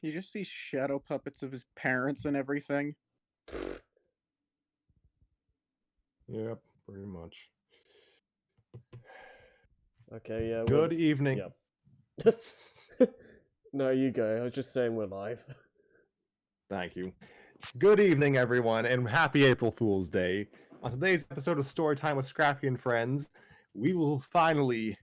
You just see shadow puppets of his parents and everything. Yep, pretty much. Okay, yeah, Good evening. Yep. No, you go. I was just saying we're live. Thank you. Good evening, everyone, and happy April Fool's Day. On today's episode of Storytime with Scrappy and Friends, we will finally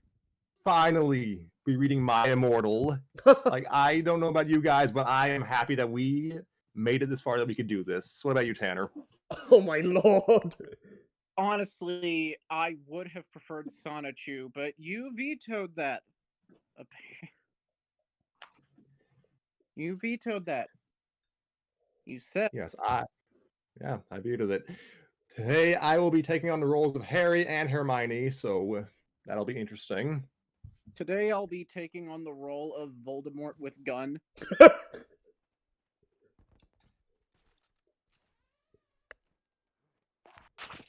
be reading My Immortal. Like, I don't know about you guys, but I am happy that we made it this far that we could do this. What about you, Tanner? Oh my lord! Honestly, I would have preferred Sonichu, but you vetoed that. You vetoed that. You said Yes, I vetoed it. Today, I will be taking on the roles of Harry and Hermione, so that'll be interesting. today I'll be taking on the role of Voldemort with gun.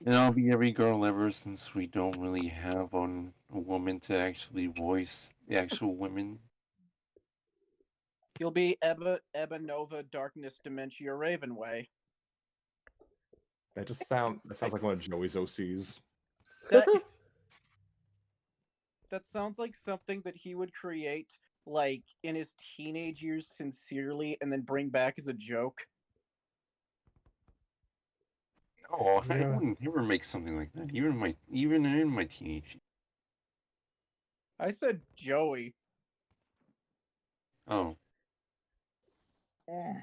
And I'll be every girl ever since we don't really have a woman to actually voice the actual women. You'll be Ebba Nova Darkness Dementia Ravenway. That sounds like one of Joey's OCs. That sounds like something that he would create, like, in his teenage years sincerely and then bring back as a joke. No, I Yeah. wouldn't ever make something like that. Even in my teenage. I said Joey. Oh, Eh.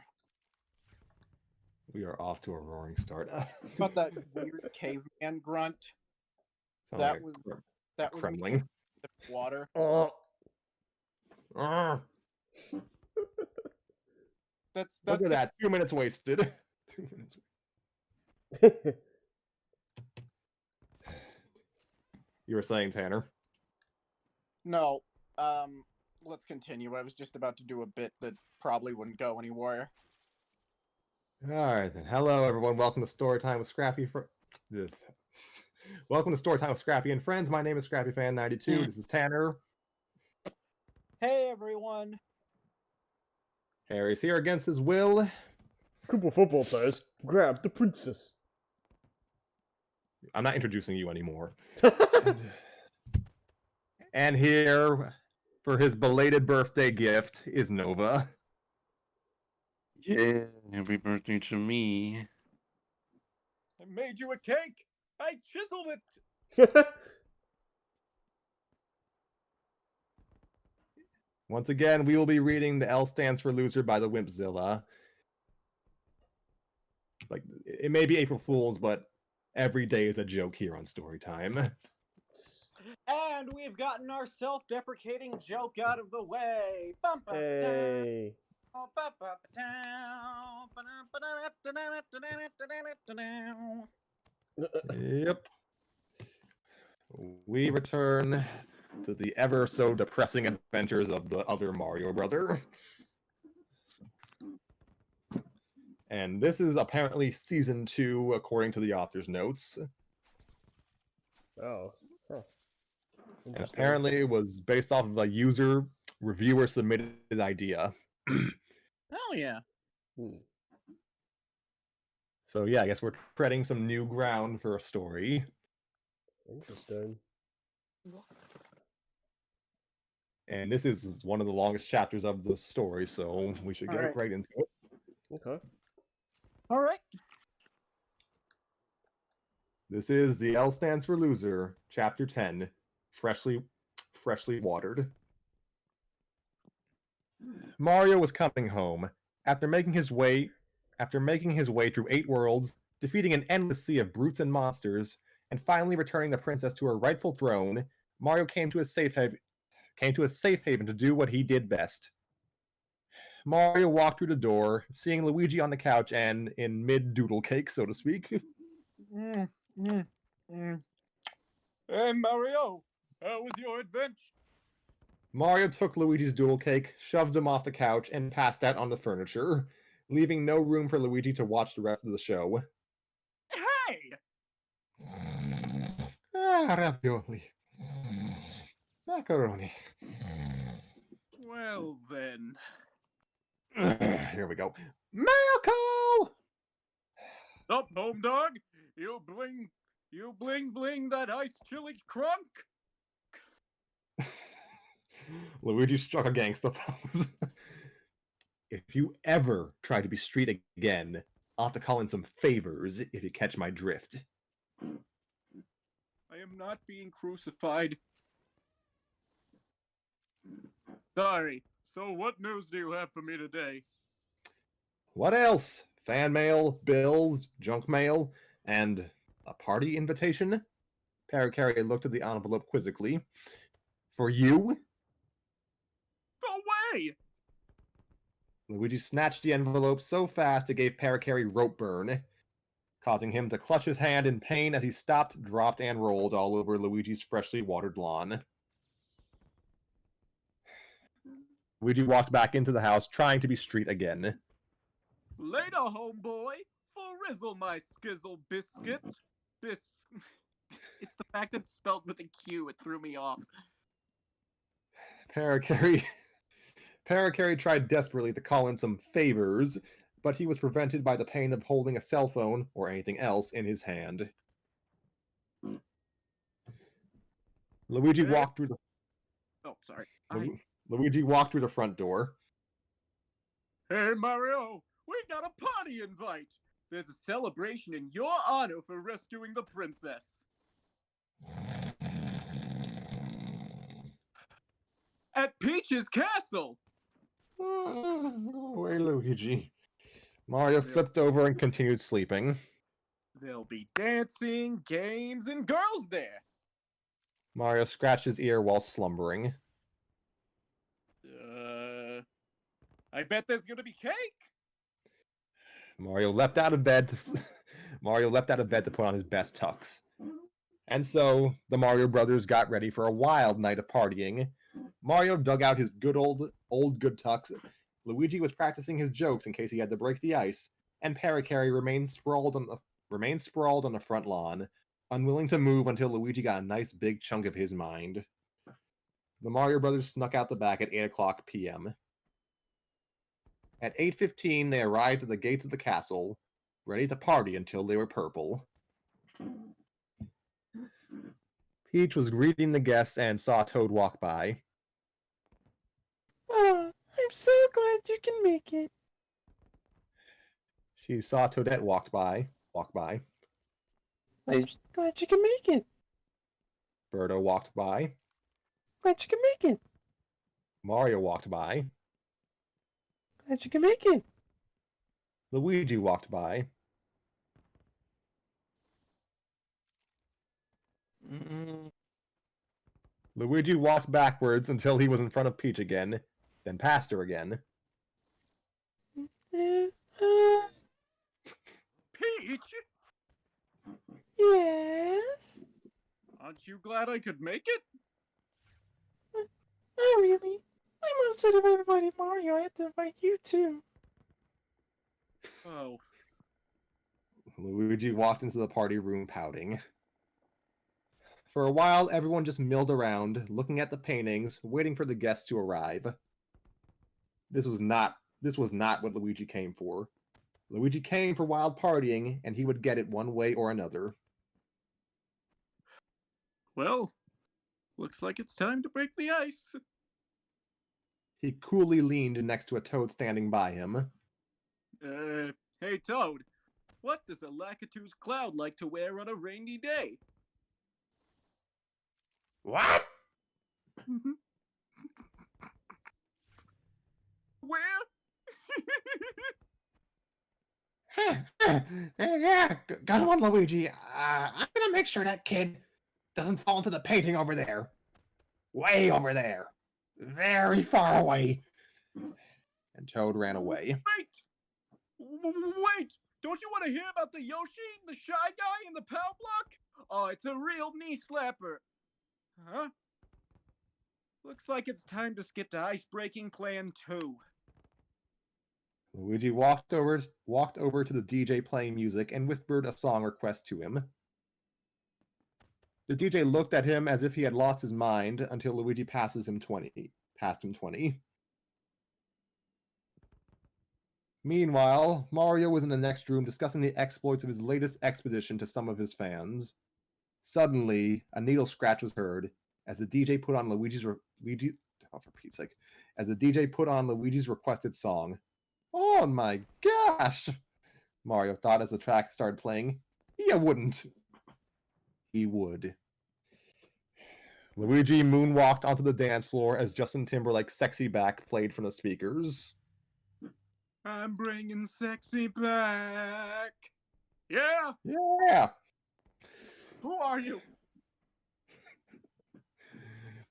We are off to a roaring start. About that weird caveman grunt. Sound That like was a that was me Kremling. with water. Oh, That's Look at the- that. 2 minutes wasted. 2 minutes. You were saying, Tanner? No. Let's continue. I was just about to do a bit that probably wouldn't go anywhere. Alright then. Hello everyone. Welcome to Storytime with Scrappy Welcome to Storytime with Scrappy and Friends. My name is ScrappyFan92. This is Tanner. Hey everyone. Harry's here against his will. group of football players grab the princess. I'm not introducing you anymore. And here, for his belated birthday gift, is Nova. yeah! Happy birthday to me. I made you a cake. I chiseled it. Once again, we will be reading The L Stands for Loser by the Wimpzilla. Like, it may be April Fool's, but every day is a joke here on Storytime. And we've gotten our self-deprecating joke out of the way. Hey. Yep. We return to the ever so depressing adventures of the other Mario brother. And this is apparently season 2, according to the author's notes. Oh. Huh. And apparently it was based off of a reviewer submitted idea. Hell yeah. So yeah, I guess we're treading some new ground for a story. Interesting. And this is one of the longest chapters of the story, so we should get right into it. Okay. All right. This is The L Stands for Loser, Chapter 10, Freshly Watered. Mario was coming home after making his way through 8 worlds, defeating an endless sea of brutes and monsters, and finally returning the princess to her rightful throne. Mario came to a safe haven to do what he did best. Mario walked through the door, seeing Luigi on the couch and in mid-doodle cake, so to speak. Hey, Mario, how was your adventure? Mario took Luigi's doodle cake, shoved him off the couch, and passed out on the furniture, leaving no room for Luigi to watch the rest of the show. Hey! Ravioli. Macaroni. Well, then. Here we go. Mail call! Up, home dog. You bling bling that ice chili crunk. Luigi struck a gangsta pose. If you ever try to be street again, I'll have to call in some favors if you catch my drift. I am not being crucified. Sorry. So what news do you have for me today? What else? Fan mail, bills, junk mail, and a party invitation? Parakarry looked at the envelope quizzically. For you? Go away! Luigi snatched the envelope so fast it gave Parakarry rope burn, causing him to clutch his hand in pain as he stopped, dropped, and rolled all over Luigi's freshly watered lawn. Luigi walked back into the house, trying to be street again. Later, homeboy. For rizzle my skizzle biscuit. It's the fact that it's spelled with a Q. It threw me off. Parakarry tried desperately to call in some favors, but he was prevented by the pain of holding a cell phone or anything else in his hand. Luigi walked through the Oh, sorry. Luigi walked through the front door. Hey, Mario. We got a party invite. There's a celebration in your honor for rescuing the princess. At Peach's castle. Go away, Luigi. Mario flipped over and continued sleeping. There'll be dancing, games, and girls there. Mario scratched his ear while slumbering. I bet there's gonna be cake. Mario leapt out of bed to put on his best tux. And so the Mario Brothers got ready for a wild night of partying. Mario dug out his good old good tux. Luigi was practicing his jokes in case he had to break the ice, and Parakarry remained sprawled on the front lawn, unwilling to move until Luigi got a nice big chunk of his mind. The Mario Brothers snuck out the back at 8:00 p.m. At 8:15, they arrived at the gates of the castle, ready to party until they were purple. Peach was greeting the guests and saw Toad walk by. Oh, I'm so glad you can make it. She saw Toadette walk by. I'm glad you can make it. Birdo walked by. Glad you can make it. Mario walked by. Glad you can make it. Luigi walked by. Luigi walked backwards until he was in front of Peach again, then past her again. Peach? Yes? Aren't you glad I could make it? Not really. I'm upset if I invited Mario. I have to invite you too. Oh. Luigi walked into the party room pouting. For a while, everyone just milled around, looking at the paintings, waiting for the guests to arrive. This was not what Luigi came for. Luigi came for wild partying, and he would get it one way or another. Well, looks like it's time to break the ice. He coolly leaned next to a Toad standing by him. Hey Toad, what does a Lakitu's cloud like to wear on a rainy day? What? Where? Yeah, good one, Luigi. I'm gonna make sure that kid doesn't fall into the painting over there. Way over there. Very far away. And Toad ran away. Wait! Don't you want to hear about the Yoshi, the Shy Guy, and the Pow Block? Oh, it's a real knee slapper. Huh? Looks like it's time to skip to ice-breaking plan 2. Luigi walked over to the DJ playing music and whispered a song request to him. The DJ looked at him as if he had lost his mind until Luigi passed him 20. Meanwhile, Mario was in the next room discussing the exploits of his latest expedition to some of his fans. Suddenly, a needle scratch was heard as the DJ put on as the DJ put on Luigi's requested song. Oh my gosh! Mario thought as the track started playing. You wouldn't. He would. Luigi moonwalked onto the dance floor as Justin Timberlake's Sexy Back played from the speakers. I'm bringing sexy back. Yeah? Yeah! Who are you?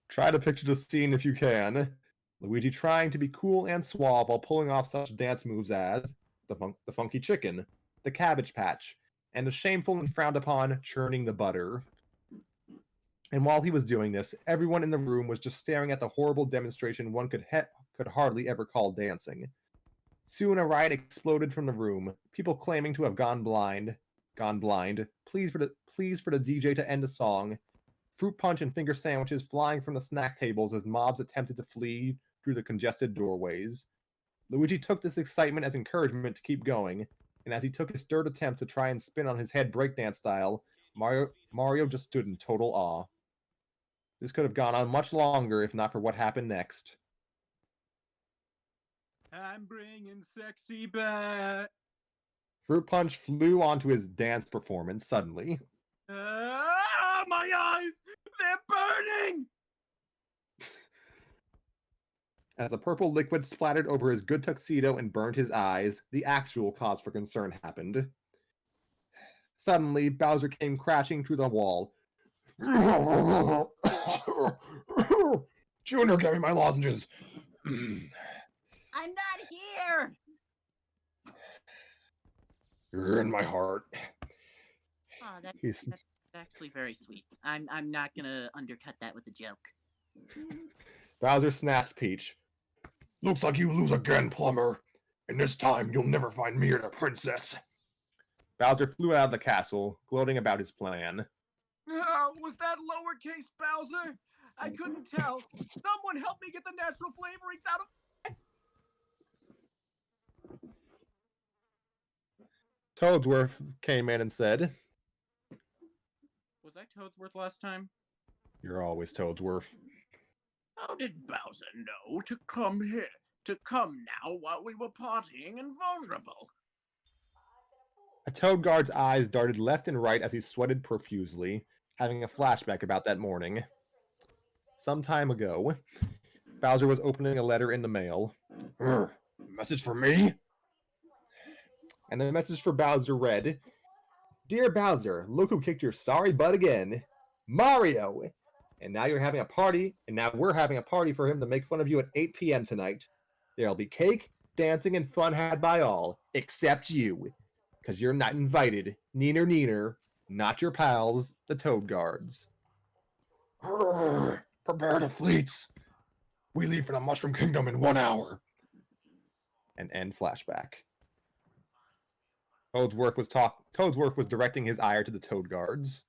Try to picture the scene if you can. Luigi trying to be cool and suave while pulling off such dance moves as the funky chicken, the cabbage patch, and the shameful and frowned upon churning the butter. And while he was doing this, everyone in the room was just staring at the horrible demonstration one could hardly ever call dancing. Soon a riot exploded from the room, people claiming to have gone blind, pleas for the DJ to end the song, fruit punch and finger sandwiches flying from the snack tables as mobs attempted to flee through the congested doorways. Luigi took this excitement as encouragement to keep going, and as he took his third attempt to try and spin on his head breakdance style, Mario just stood in total awe. This could have gone on much longer if not for what happened next. I'm bringing sexy back. Fruit Punch flew onto his dance performance suddenly. Ah, my eyes! They're burning! As a purple liquid splattered over his good tuxedo and burned his eyes, the actual cause for concern happened. Suddenly, Bowser came crashing through the wall. Junior, get me my lozenges. I'm not here. You're in my heart. Oh, He's- that's actually very sweet. I'm not gonna undercut that with a joke. Bowser snapped Peach. Looks like you lose again, plumber. And this time you'll never find me or the princess. Bowser flew out of the castle, gloating about his plan. Was that lowercase Bowser? I couldn't tell. Someone help me get the natural flavorings out of Toadsworth came in and said, Was I Toadsworth last time? You're always Toadsworth. How did Bowser know to come here? To come now while we were partying and vulnerable? A Toad Guard's eyes darted left and right as he sweated profusely, having a flashback about that morning. Some time ago, Bowser was opening a letter in the mail. Message for me? And the message for Bowser read, Dear Bowser, look who kicked your sorry butt again. Mario! And now we're having a party for him to make fun of you at 8 p.m. tonight. There'll be cake, dancing, and fun had by all, except you. Because you're not invited. Neener, not your pals, the Toad Guards. Prepare the fleets. We leave for the Mushroom Kingdom in 1 hour. And end flashback. Toadsworth was directing his ire to the Toad Guards.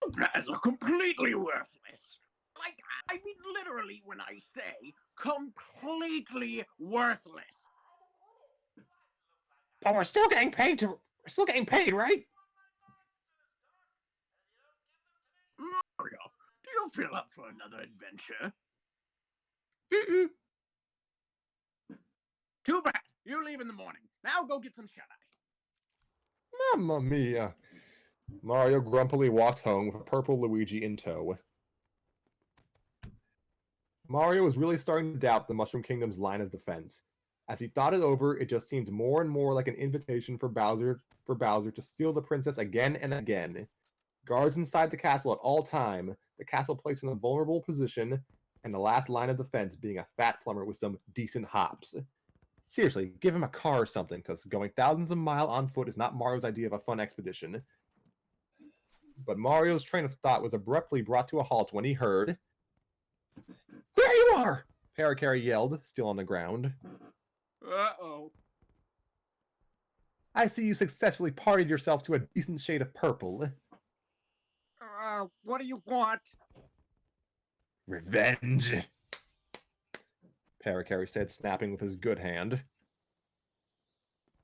You guys are completely worthless. Like, I mean literally when I say completely worthless. But we're still getting paid, right? Mario, do you feel up for another adventure? Mm-mm. Too bad. You leave in the morning. Now go get some shut-eye. Mamma mia. Mario grumpily walked home with a purple Luigi in tow. Mario was really starting to doubt the Mushroom Kingdom's line of defense. As he thought it over, it just seemed more and more like an invitation for Bowser to steal the princess again and again. Guards inside the castle at all time, the castle placed in a vulnerable position, and the last line of defense being a fat plumber with some decent hops. Seriously, give him a car or something, because going thousands of miles on foot is not Mario's idea of a fun expedition. But Mario's train of thought was abruptly brought to a halt when he heard... There you are! Parakarry yelled, still on the ground. Uh-oh. I see you successfully partied yourself to a decent shade of purple. What do you want? Revenge. Parakarry said, snapping with his good hand.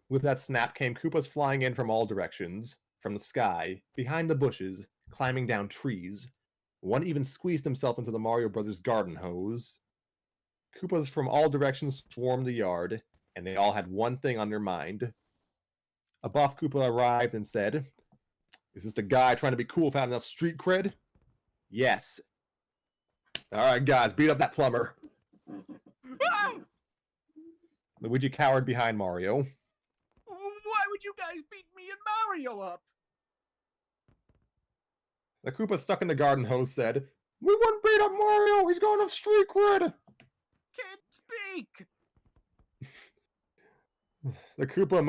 With that snap came Koopas flying in from all directions, from the sky, behind the bushes, climbing down trees. One even squeezed himself into the Mario Brothers garden hose. Koopas from all directions swarmed the yard, and they all had one thing on their mind. A buff Koopa arrived and said, "Is this the guy trying to be cool without enough street cred?" "Yes." "Alright guys, beat up that plumber." Ah! Luigi cowered behind Mario. Why would you guys beat me and Mario up? The Koopa stuck in the garden hose said, "We wouldn't beat up Mario, he's got enough street cred." Can't speak. The Koopa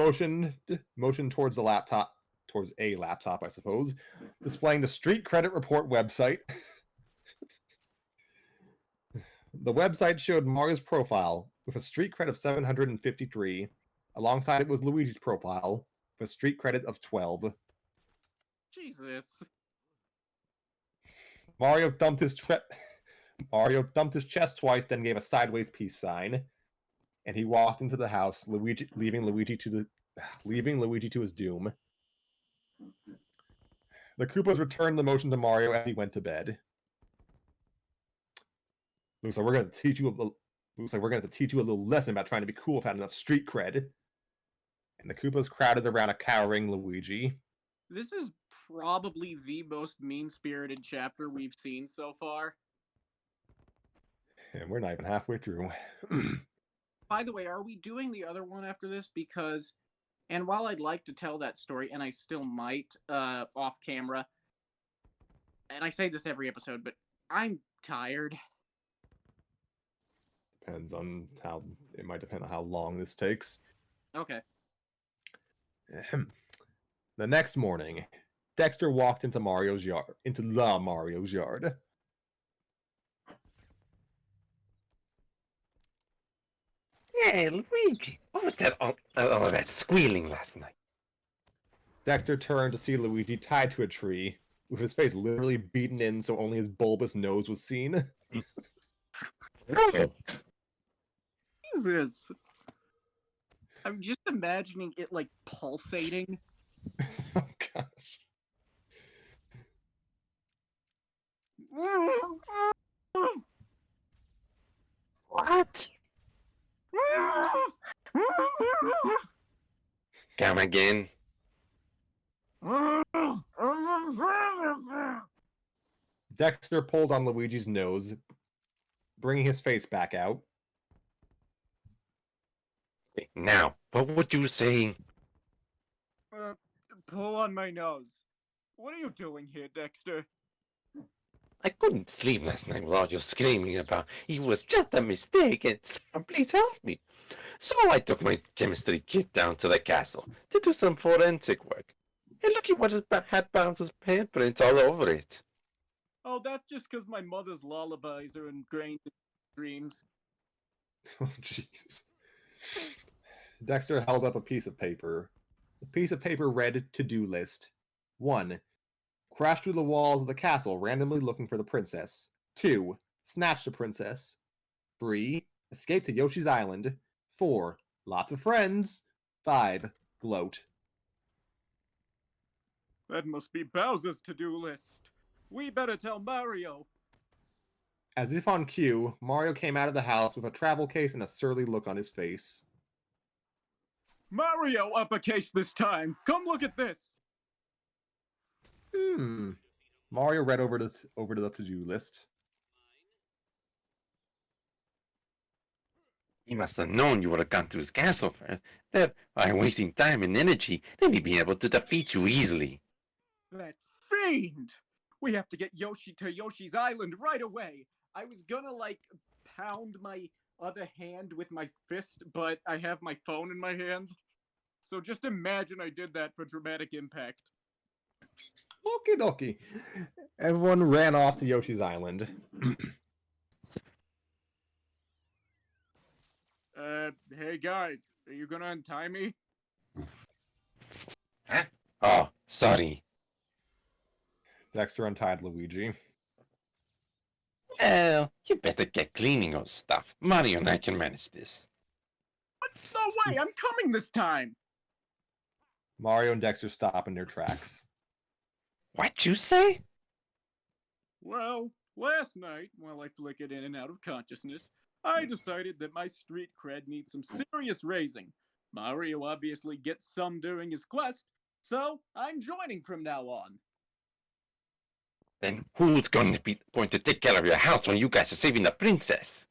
motioned towards a laptop, I suppose, displaying the Street Credit Report website. The website showed Mario's profile with a street credit of 753. Alongside it was Luigi's profile with a street credit of 12. Jesus. Mario thumped his chest twice, then gave a sideways peace sign, and he walked into the house, leaving Luigi to his doom. The Koopas returned the motion to Mario as he went to bed. Looks like we're going to teach you a little lesson about trying to be cool without enough street cred. And the Koopas crowded around a cowering Luigi. This is probably the most mean-spirited chapter we've seen so far. And we're not even halfway through. By the way, are we doing the other one after this? Because, and while I'd like to tell that story, and I still might, off camera, and I say this every episode, but I'm tired. It might depend on how long this takes. Okay. The next morning, Dexter walked into the Mario's yard. Hey, Luigi, what was all that squealing last night? Dexter turned to see Luigi tied to a tree, with his face literally beaten in so only his bulbous nose was seen. Oh, Jesus. I'm just imagining it, like, pulsating. Oh gosh. what? Come again? Dexter pulled on Luigi's nose, bringing his face back out. Now, what were you saying? Pull on my nose. What are you doing here, Dexter? I couldn't sleep last night with all you screaming about it was just a mistake and please help me. So I took my chemistry kit down to the castle to do some forensic work. And look at what it had Bouncer's handprints all over it. Oh, that's just because my mother's lullabies are ingrained in dreams. Oh jeez. Dexter held up a piece of paper. The piece of paper read to-do list. 1. Crash through the walls of the castle randomly looking for the princess. 2. Snatch the princess. 3. Escape to Yoshi's Island. 4. Lots of friends. 5. Gloat. That must be Bowser's to-do list. We better tell Mario. As if on cue, Mario came out of the house with a travel case and a surly look on his face. Mario uppercase this time. Come look at this. Mario read over the to-do list. He must have known you would have gone to his castle first. That, by wasting time and energy, then he'd be able to defeat you easily. That fiend! We have to get Yoshi to Yoshi's Island right away. I was gonna, like, pound my other hand with my fist, but I have my phone in my hand. So just imagine I did that for dramatic impact. Okie dokie. Everyone ran off to Yoshi's Island. Hey guys, are you gonna untie me? Huh? Oh, sorry. Dexter untied Luigi. Well, you better get cleaning your stuff. Mario and I can manage this. No way, I'm coming this time. Mario and Dexter stop in their tracks. What you say? Well, last night, while I flickered in and out of consciousness, I decided that my street cred needs some serious raising. Mario obviously gets some during his quest, so I'm joining from now on. Then who's going to take care of your house when you guys are saving the princess?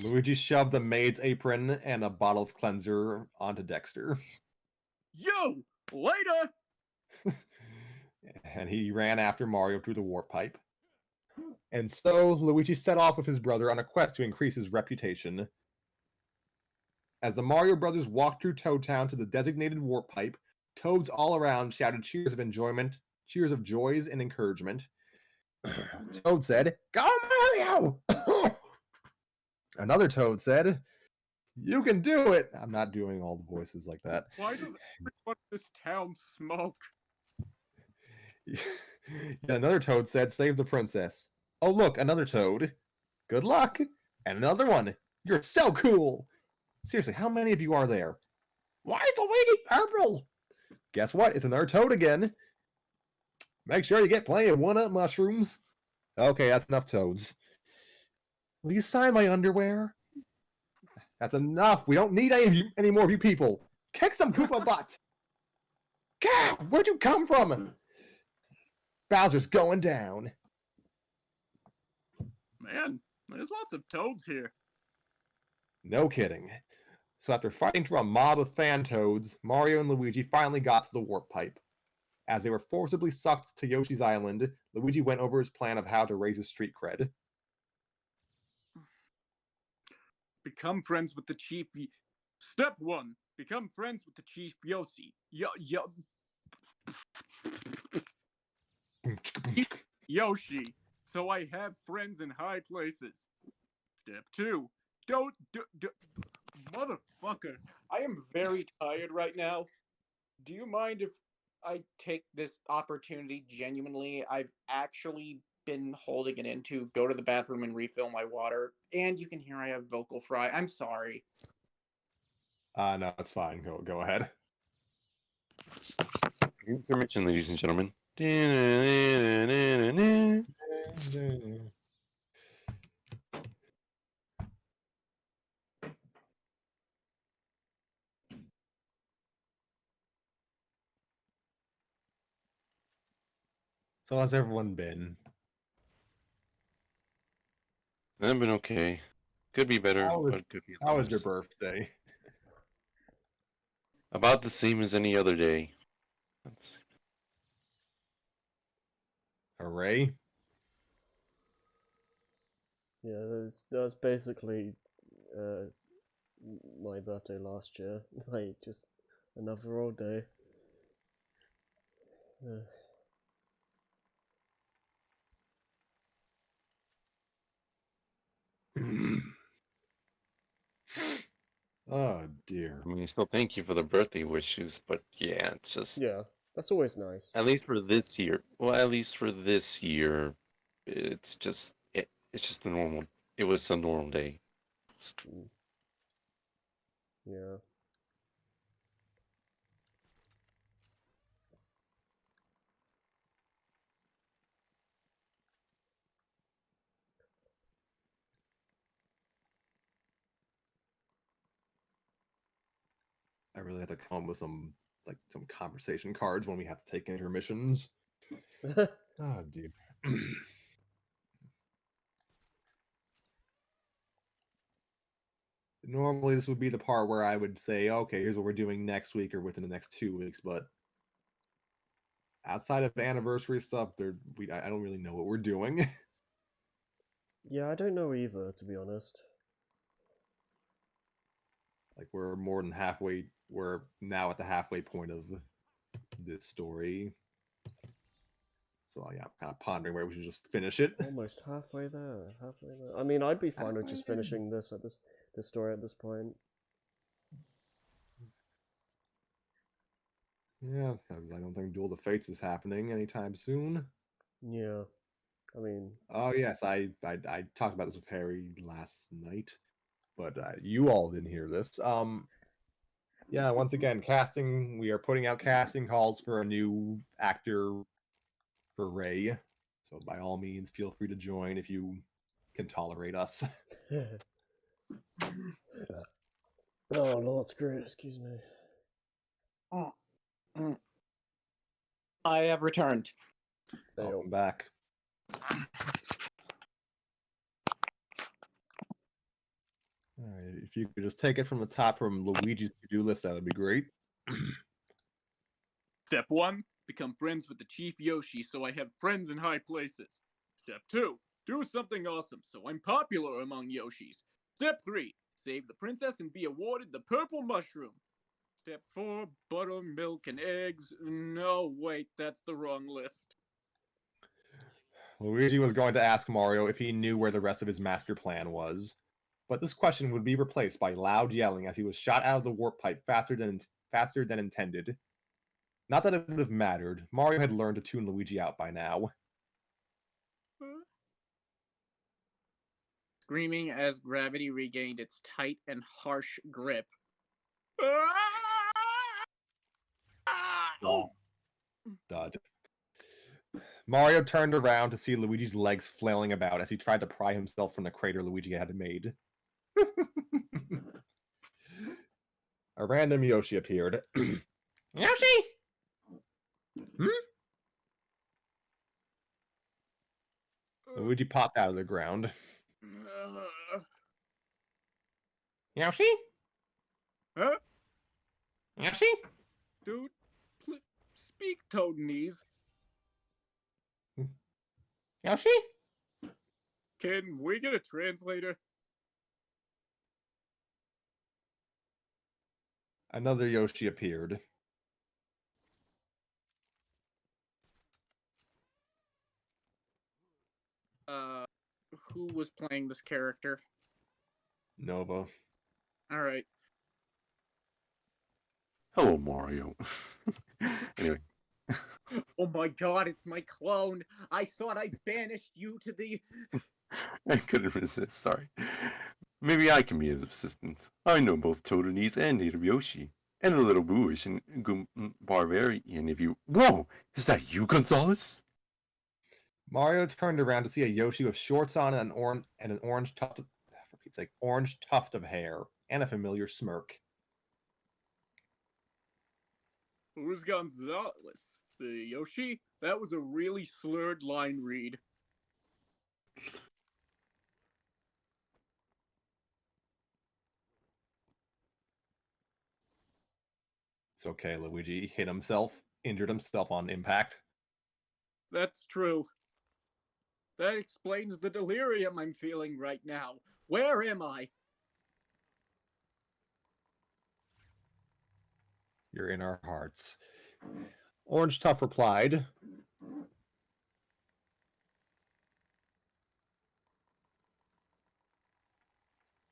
Luigi shoved a maid's apron and a bottle of cleanser onto Dexter. You! Later! And he ran after Mario through the warp pipe. And so Luigi set off with his brother on a quest to increase his reputation. As the Mario brothers walked through Toad Town to the designated warp pipe, toads all around shouted cheers of enjoyment, cheers of joys and encouragement. Toad said, "Go Mario!" Another Toad said, "You can do it!" I'm not doing all the voices like that. Why does everyone in this town smoke? Yeah, another Toad said, "Save the princess." Oh, look, another Toad. Good luck. And another one. You're so cool. Seriously, how many of you are there? Why is the lady purple? Guess what? It's another Toad again. Make sure you get plenty of one-up mushrooms. Okay, that's enough Toads. Will you sign my underwear? That's enough. We don't need any more of you people. Kick some Koopa butt. God, where'd you come from? Bowser's going down. Man, there's lots of toads here. No kidding. So after fighting through a mob of fan toads, Mario and Luigi finally got to the warp pipe. As they were forcibly sucked to Yoshi's Island, Luigi went over his plan of how to raise his street cred. Become friends with the chief. Step 1. Become friends with the chief Yoshi. Yoshi. So I have friends in high places. Step 2. Don't. Motherfucker. I am very tired right now. Do you mind if I take this opportunity genuinely? I've actually been holding it in to go to the bathroom and refill my water. And you can hear I have vocal fry. I'm sorry. No, it's fine. Go ahead. Intermission, ladies and gentlemen. So how's everyone been? I've been okay. Could be better, How was- but could be How was your worse. birthday? About the same as any other day. Hooray. Yeah, that was basically my birthday last year. Like, just another old day. Oh dear. I mean, still thank you for the birthday wishes, but yeah, it's just Yeah, that's always nice. at least for this year. Well, at least for this year, it's just it's just a normal. It was a normal day. Yeah. I really have to come up with some conversation cards when we have to take intermissions. Oh dear. Normally this would be the part where I would say, okay, here's what we're doing next week or within the next 2 weeks, but outside of anniversary stuff, I don't really know what we're doing. Yeah, I don't know either, to be honest. Like we're now at the halfway point of this story. So yeah, I'm kind of pondering where we should just finish it. Almost halfway there. I mean, I'd be fine with just Halfway there. finishing this story at this point. Yeah, because I don't think Duel of the Fates is happening anytime soon. Yeah. I mean, Oh yes, I talked about this with Harry last night, but you all didn't hear this. Yeah, once again, casting. We are putting out casting calls for a new actor for Ray. So by all means, feel free to join if you can tolerate us. oh, Lord Screw, excuse me. I have returned. Welcome back. All right, if you could just take it from the top from Luigi's to-do list, that would be great. Step 1, become friends with the Chief Yoshi so I have friends in high places. Step 2, do something awesome so I'm popular among Yoshis. Step 3, save the princess and be awarded the purple mushroom. Step 4, butter, milk, and eggs. No, wait, that's the wrong list. Luigi was going to ask Mario if he knew where the rest of his master plan was, but this question would be replaced by loud yelling as he was shot out of the warp pipe faster than intended. Not that it would have mattered. Mario had learned to tune Luigi out by now. Screaming as gravity regained its tight and harsh grip. Oh! Dud. Mario turned around to see Luigi's legs flailing about as he tried to pry himself from the crater Luigi had made. A random Yoshi appeared. Yoshi! Luigi popped out of the ground. Yoshi? Huh? Yoshi? Dude, speak Toadnese. Yoshi? Can we get a translator? Another Yoshi appeared. Who was playing this character? Nova. Alright. Hello, Mario. Anyway. Oh my god, it's my clone. I thought I banished you to the... I couldn't resist, sorry. Maybe I can be of assistance. I know both Toadonese and Native Yoshi. And a little Booish and Barbarian if you... Whoa! Is that you, Gonzalez? Mario turned around to see a Yoshi with shorts on and an orange tuft of, for Pete's sake, orange tuft of hair and a familiar smirk. Who's Gonzalez? The Yoshi? That was a really slurred line read. It's okay, Luigi hit himself, injured himself on impact. That's true. That explains the delirium I'm feeling right now. Where am I? You're in our hearts. Orange Tuff replied,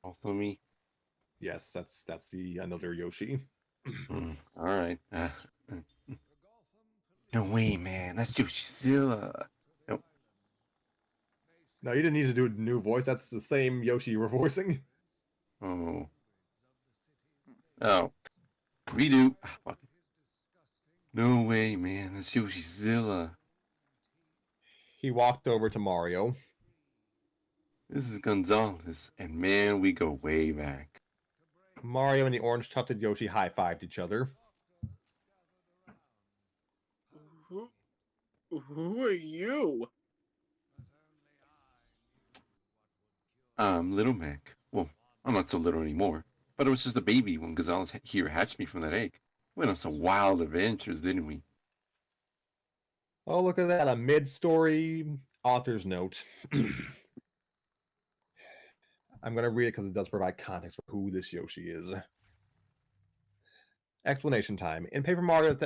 Also me? yes, that's the another Yoshi. Alright. No way, man. That's Yoshizilla. Nope. No, you didn't need to do a new voice. That's the same Yoshi you were voicing. Oh. Oh. Redo. Ah, fuck. No way, man. That's Yoshizilla. He walked over to Mario. This is Gonzalez, and man, we go way back. Mario and the orange tufted Yoshi high-fived each other. Who are you? Little Mac. Well, I'm not so little anymore. But I was just a baby when Gonzalez here hatched me from that egg. Went on some wild adventures, didn't we? Oh, look at that. A mid-story author's note. I'm going to read it because it does provide context for who this Yoshi is. Explanation time. In Paper Mario...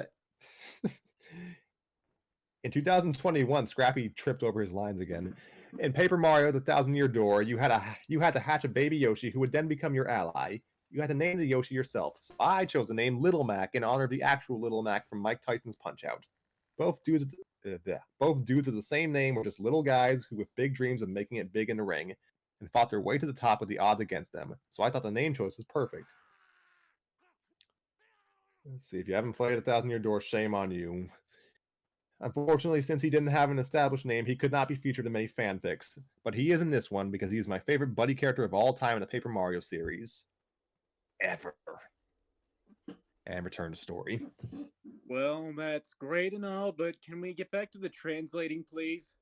In 2021, Scrappy tripped over his lines again. In Paper Mario: The Thousand-Year Door, you had to hatch a baby Yoshi who would then become your ally. You had to name the Yoshi yourself. So I chose the name Little Mac in honor of the actual Little Mac from Mike Tyson's Punch-Out! Both dudes both dudes with the same name were just little guys who with big dreams of making it big in the ring, and fought their way to the top with the odds against them. So I thought the name choice was perfect. Let's see, if you haven't played A Thousand Year Door, shame on you. Unfortunately, since he didn't have an established name, he could not be featured in many fanfics, but he is in this one because he is my favorite buddy character of all time in the Paper Mario series. Ever. And return to story. Well, that's great and all, but can we get back to the translating, please?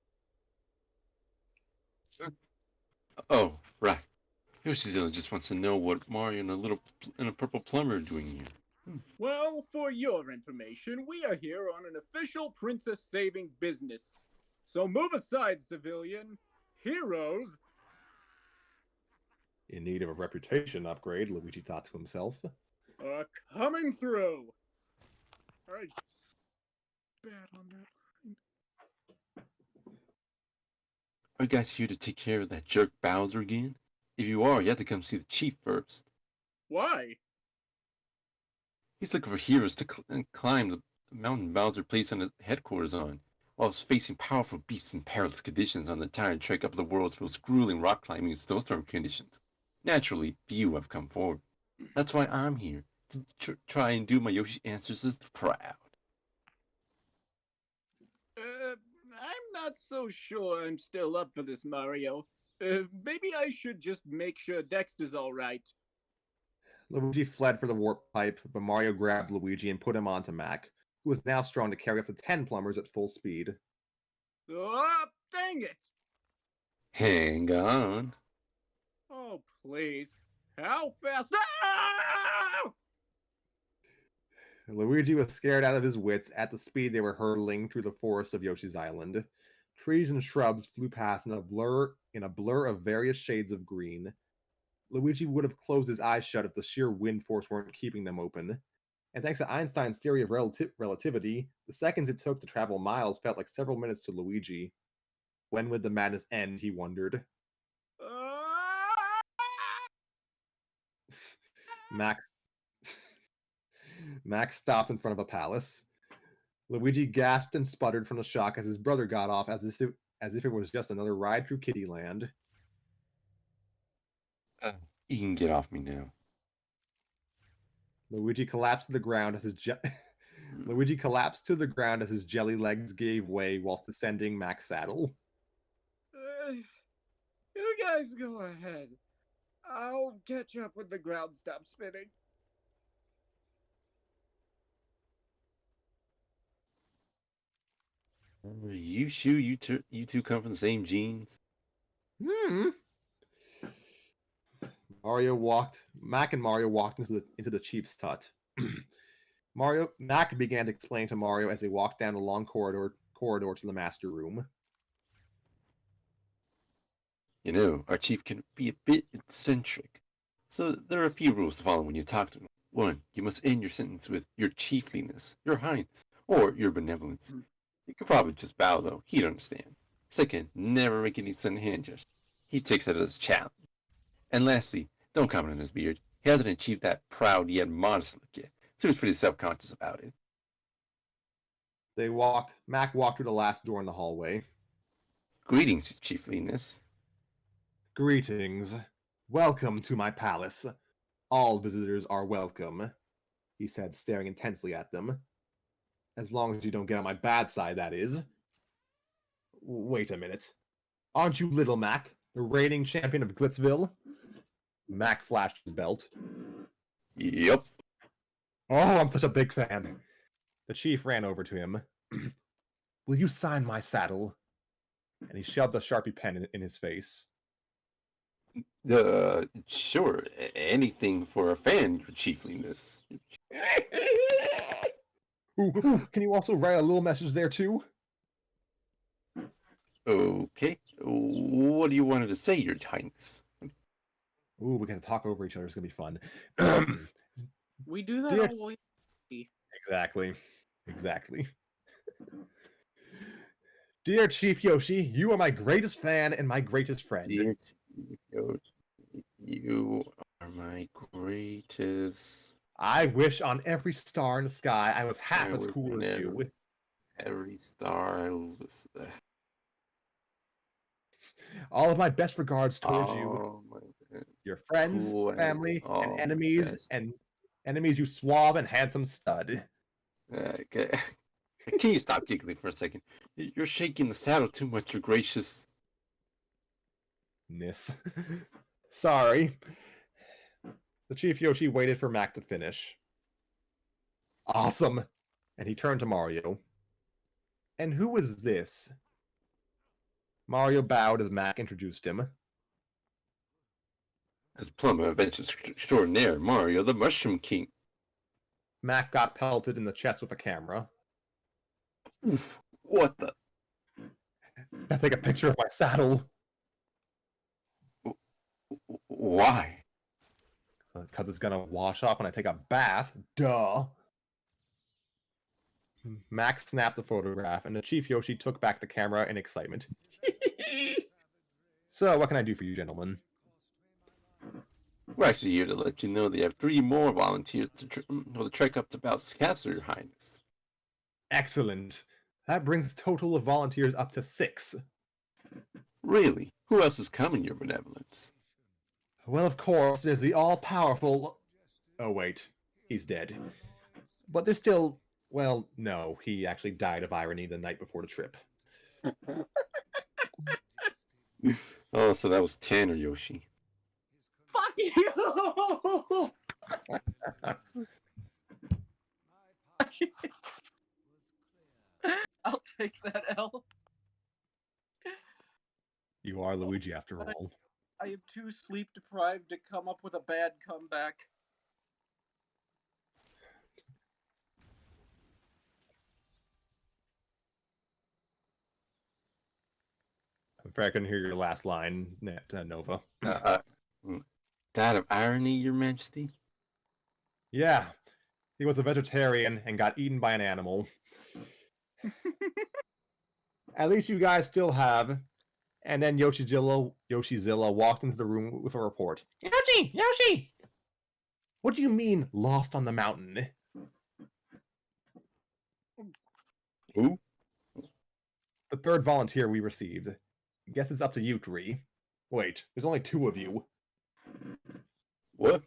Oh, right. Yoshizilla just wants to know what Mario and a purple plumber are doing here. Well, for your information, we are here on an official princess saving business. So move aside, civilian. Heroes. In need of a reputation upgrade, Luigi thought to himself. Are coming through. I bad on that. Are you guys here to take care of that jerk Bowser again? If you are, you have to come see the chief first. Why? He's looking for heroes to climb the mountain Bowser placed on his headquarters on, while facing powerful beasts in perilous conditions on the entire trek up the world's most grueling rock climbing and snowstorm conditions. Naturally, few have come forward. That's why I'm here, to try and do my Yoshi ancestors proud. I'm not so sure I'm still up for this, Mario. Maybe I should just make sure Dexter's alright. Luigi fled for the warp pipe, but Mario grabbed Luigi and put him onto Mac, who was now strong to carry up to 10 plumbers at full speed. Oh, dang it! Hang on. Oh, please. How fast? Ah! Luigi was scared out of his wits at the speed they were hurtling through the forests of Yoshi's Island. Trees and shrubs flew past in a blur of various shades of green. Luigi would have closed his eyes shut if the sheer wind force weren't keeping them open. And thanks to Einstein's theory of relativity, the seconds it took to travel miles felt like several minutes to Luigi. When would the madness end, he wondered. Max stopped in front of a palace. Luigi gasped and sputtered from the shock as his brother got off as if it was just another ride through Kittyland. You can get off me now. Luigi collapsed to the ground as his jelly legs gave way whilst descending Mac's saddle. You guys go ahead. I'll catch up when the ground stops spinning. You two come from the same genes? Mac and Mario walked into the chief's hut. Mac began to explain to Mario as they walked down the long corridor to the master room. You know, our chief can be a bit eccentric. So there are a few rules to follow when you talk to him. 1, you must end your sentence with your chiefliness, your highness, or your benevolence. You could probably just bow though, he'd understand. 2nd, never make any sudden hand gestures. He takes it as a challenge. And lastly, don't comment on his beard. He hasn't achieved that proud yet modest look yet, so he's pretty self-conscious about it. Mac walked through the last door in the hallway. Greetings, chiefliness. Greetings. Welcome to my palace. All visitors are welcome, he said, staring intensely at them. As long as you don't get on my bad side, that is. Wait a minute. Aren't you Little Mac, the reigning champion of Glitzville? Mac flashed his belt. Yep. Oh, I'm such a big fan. The chief ran over to him. Will you sign my saddle? And he shoved a Sharpie pen in his face. Sure. Anything for a fan, your chiefliness. Ooh, can you also write a little message there too? Okay. What do you wanted to say, your highness? Ooh, we can talk over each other. It's gonna be fun. We do that Dear- always. Exactly. Dear Chief Yoshi, you are my greatest fan and my greatest friend. Dear Chief Yoshi, you are my greatest. I wish on every star in the sky I was half I as would cool as you. never every star I was. All of my best regards towards you, Oh my god. your friends, Cool as family, and all enemies, you suave and handsome stud. Okay. Can you stop giggling for a second? You're shaking the saddle too much, your gracious. Nis. Sorry. The Chief Yoshi waited for Mac to finish. Awesome! And he turned to Mario. And who is this? Mario bowed as Mac introduced him. As plumber adventures extraordinaire, Mario the Mushroom King. Mac got pelted in the chest with a camera. Oof, what the? I take a picture of my saddle. Why? Because it's gonna wash off when I take a bath. Duh. Max snapped the photograph, and the Chief Yoshi took back the camera in excitement. So, what can I do for you, gentlemen? We're actually here to let you know they have 3 more volunteers to trek up to Bowser's Castle, Your Highness. Excellent. That brings the total of volunteers up to 6. Really? Who else is coming, Your Benevolence? Well, of course, there's the all-powerful... Oh, wait. He's dead. But there's still... Well, no. He actually died of irony the night before the trip. Oh, so that was Tanner Yoshi. Fuck you! I'll take that L. You are Luigi after all. I am too sleep deprived to come up with a bad comeback. I'm afraid I couldn't hear your last line, Nova. Died of irony, Your Majesty? Yeah. He was a vegetarian and got eaten by an animal. At least you guys still have. And then Yoshizilla walked into the room with a report. Yoshi! What do you mean, lost on the mountain? Who? The third volunteer we received. Guess it's up to you, Tree. Wait, there's only 2 of you. What?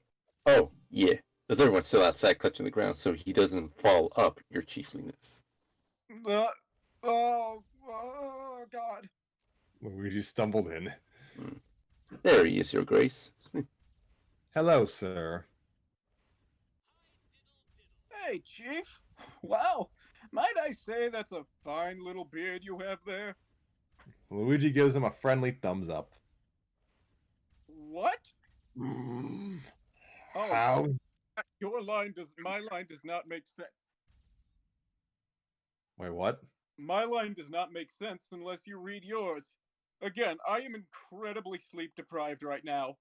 Oh, yeah. The third one's still outside clutching the ground so he doesn't fall up, Your Chiefliness. Oh, God. Luigi stumbled in. There he is, Your Grace. Hello, sir. Hey, Chief. Wow. Might I say that's a fine little beard you have there? Luigi gives him a friendly thumbs up. What? Oh, How? my line does not make sense. Wait, what? My line does not make sense unless you read yours. Again, I am incredibly sleep deprived right now.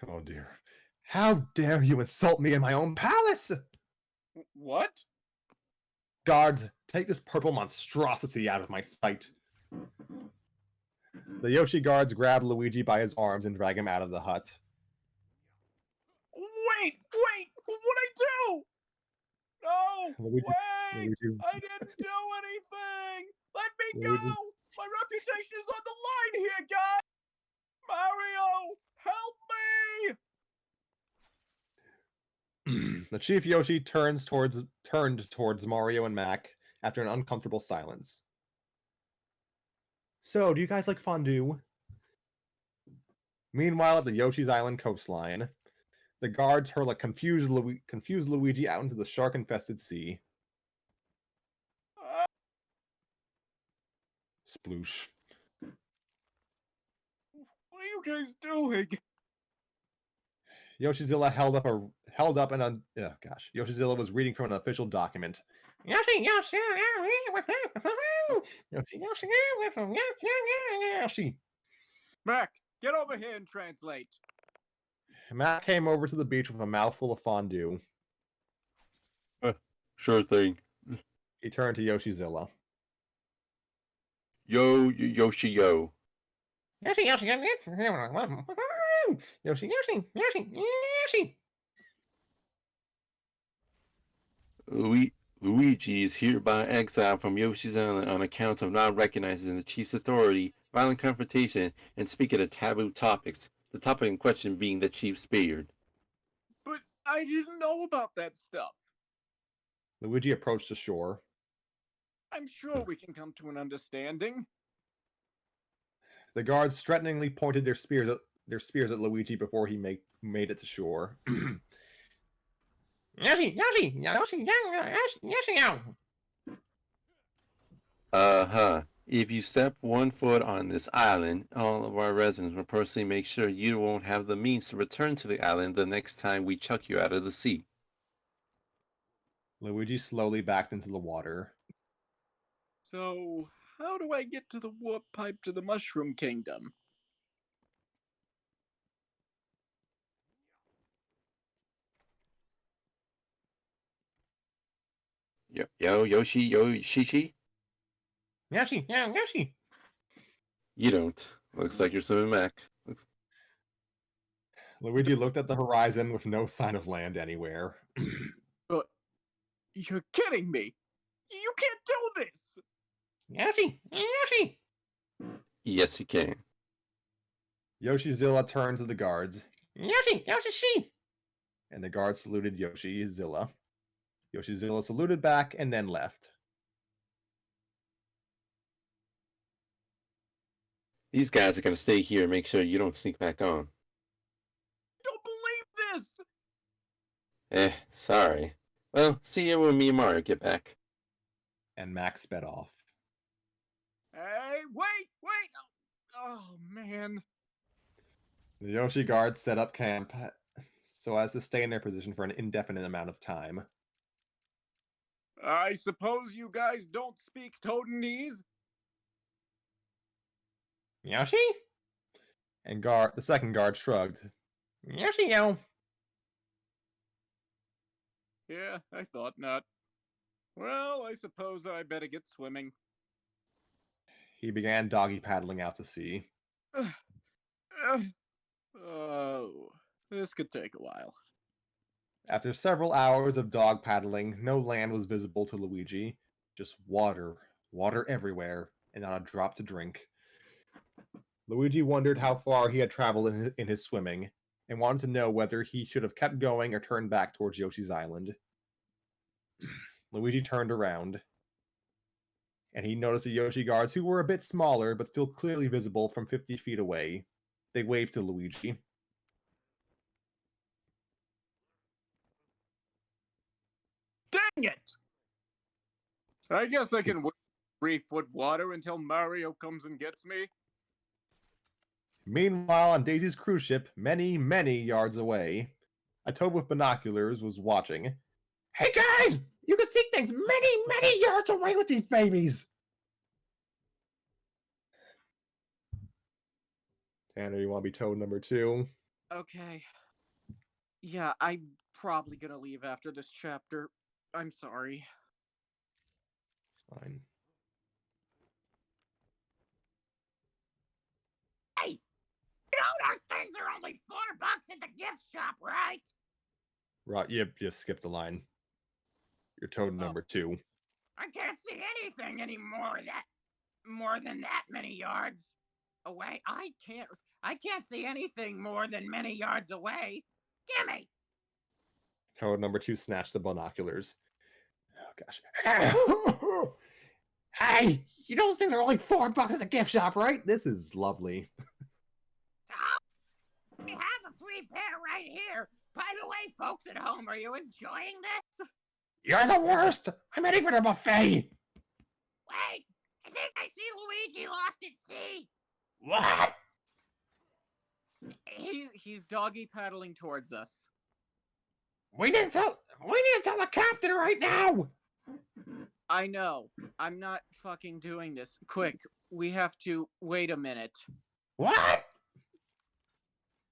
Oh dear. How dare you insult me in my own palace? What? Guards, take this purple monstrosity out of my sight. The Yoshi guards grab Luigi by his arms and drag him out of the hut. Wait! What'd I do? No! Luigi- Wait! Luigi- I didn't do anything! Let me Luigi- go! My reputation is on the line here, guys! Mario! Help me! The Chief Yoshi turned towards Mario and Mac after an uncomfortable silence. So, do you guys like fondue? Meanwhile, at the Yoshi's Island coastline, the guards hurl a confused Luigi out into the shark-infested sea. Sploosh. What are you guys doing? Yoshizilla Yoshizilla was reading from an official document. Yoshi. Mac, get over here and translate. Matt came over to the beach with a mouthful of fondue. Sure thing. He turned to Yoshizilla. Yoshi, yo. Yoshi. Luigi is hereby exiled from Yoshi's Island on account of not recognizing the chief's authority, violent confrontation, and speaking of taboo topics. The topic in question being the chief's beard. But I didn't know about that stuff. Luigi approached the shore. I'm sure we can come to an understanding. The guards threateningly pointed their spears at Luigi before he made it to shore. Yoshi, Yoshi, Yoshi, Yoshi, Yoshi. If you step one foot on this island, all of our residents will personally make sure you won't have the means to return to the island the next time we chuck you out of the sea. Luigi slowly backed into the water. So, how do I get to the warp pipe to the Mushroom Kingdom? Yoshi. Yoshi, yeah, Yoshi. You don't. Looks like you're swimming back. Luigi looked at the horizon with no sign of land anywhere. You're kidding me! You can't do this! Yoshi, Yoshi. Yes, you can. Yoshizilla turned to the guards. Yoshi, Yoshi. And the guards saluted Yoshizilla. Yoshizilla saluted back and then left. These guys are going to stay here and make sure you don't sneak back on. I don't believe this! Sorry. Well, see you when me and Mario get back. And Max sped off. Hey, wait! Oh, man. The Yoshi guards set up camp so as to stay in their position for an indefinite amount of time. I suppose you guys don't speak Totenese? Yoshi? And the second guard shrugged. Yoshi, yo. Yeah, I thought not. Well, I suppose I better get swimming. He began doggy paddling out to sea. Oh, this could take a while. After several hours of dog paddling, no land was visible to Luigi. Just water. Water everywhere, and not a drop to drink. Luigi wondered how far he had traveled in his swimming, and wanted to know whether he should have kept going or turned back towards Yoshi's Island. Luigi turned around, and he noticed the Yoshi guards, who were a bit smaller but still clearly visible from 50 feet away. They waved to Luigi. Dang it! I guess I can wait 3 foot water until Mario comes and gets me. Meanwhile, on Daisy's cruise ship, many, many yards away, a toad with binoculars was watching. Hey guys! You can see things many, many yards away with these babies! Tanner, you want to be toad number 2? Okay. Yeah, I'm probably gonna leave after this chapter. I'm sorry. It's fine. Hey! You know those things are only $4 at the gift shop, right? Right, yep, you skipped a line. You're toad number 2. I can't see anything more than that many yards away. I can't see anything more than many yards away. Gimme! Toad number 2 snatched the binoculars. Oh gosh. Hey! You know those things are only $4 at the gift shop, right? This is lovely. So, we have a free pair right here. By the way, folks at home, are you enjoying this? You're the worst! I'm heading for the buffet! Wait! I think I see Luigi lost at sea! What? He's doggy paddling towards us. We need to tell the captain right now! I know. I'm not fucking doing this. Quick, we have to wait a minute. What?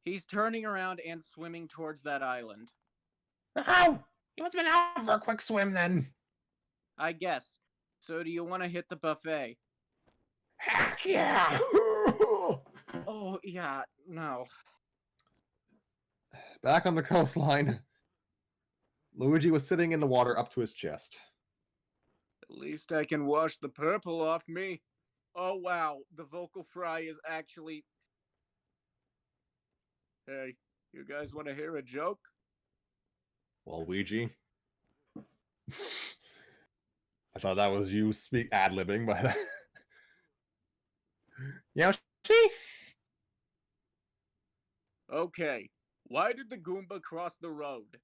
He's turning around and swimming towards that island. Oh! He must have been out for a quick swim then. I guess. So do you want to hit the buffet? Heck yeah! Oh, yeah, no. Back on the coastline, Luigi was sitting in the water up to his chest. At least I can wash the purple off me. Oh wow, the vocal fry is actually. Hey, you guys want to hear a joke? Waluigi. I thought that was you speak ad-libbing, but Yoshi. Okay, why did the Goomba cross the road?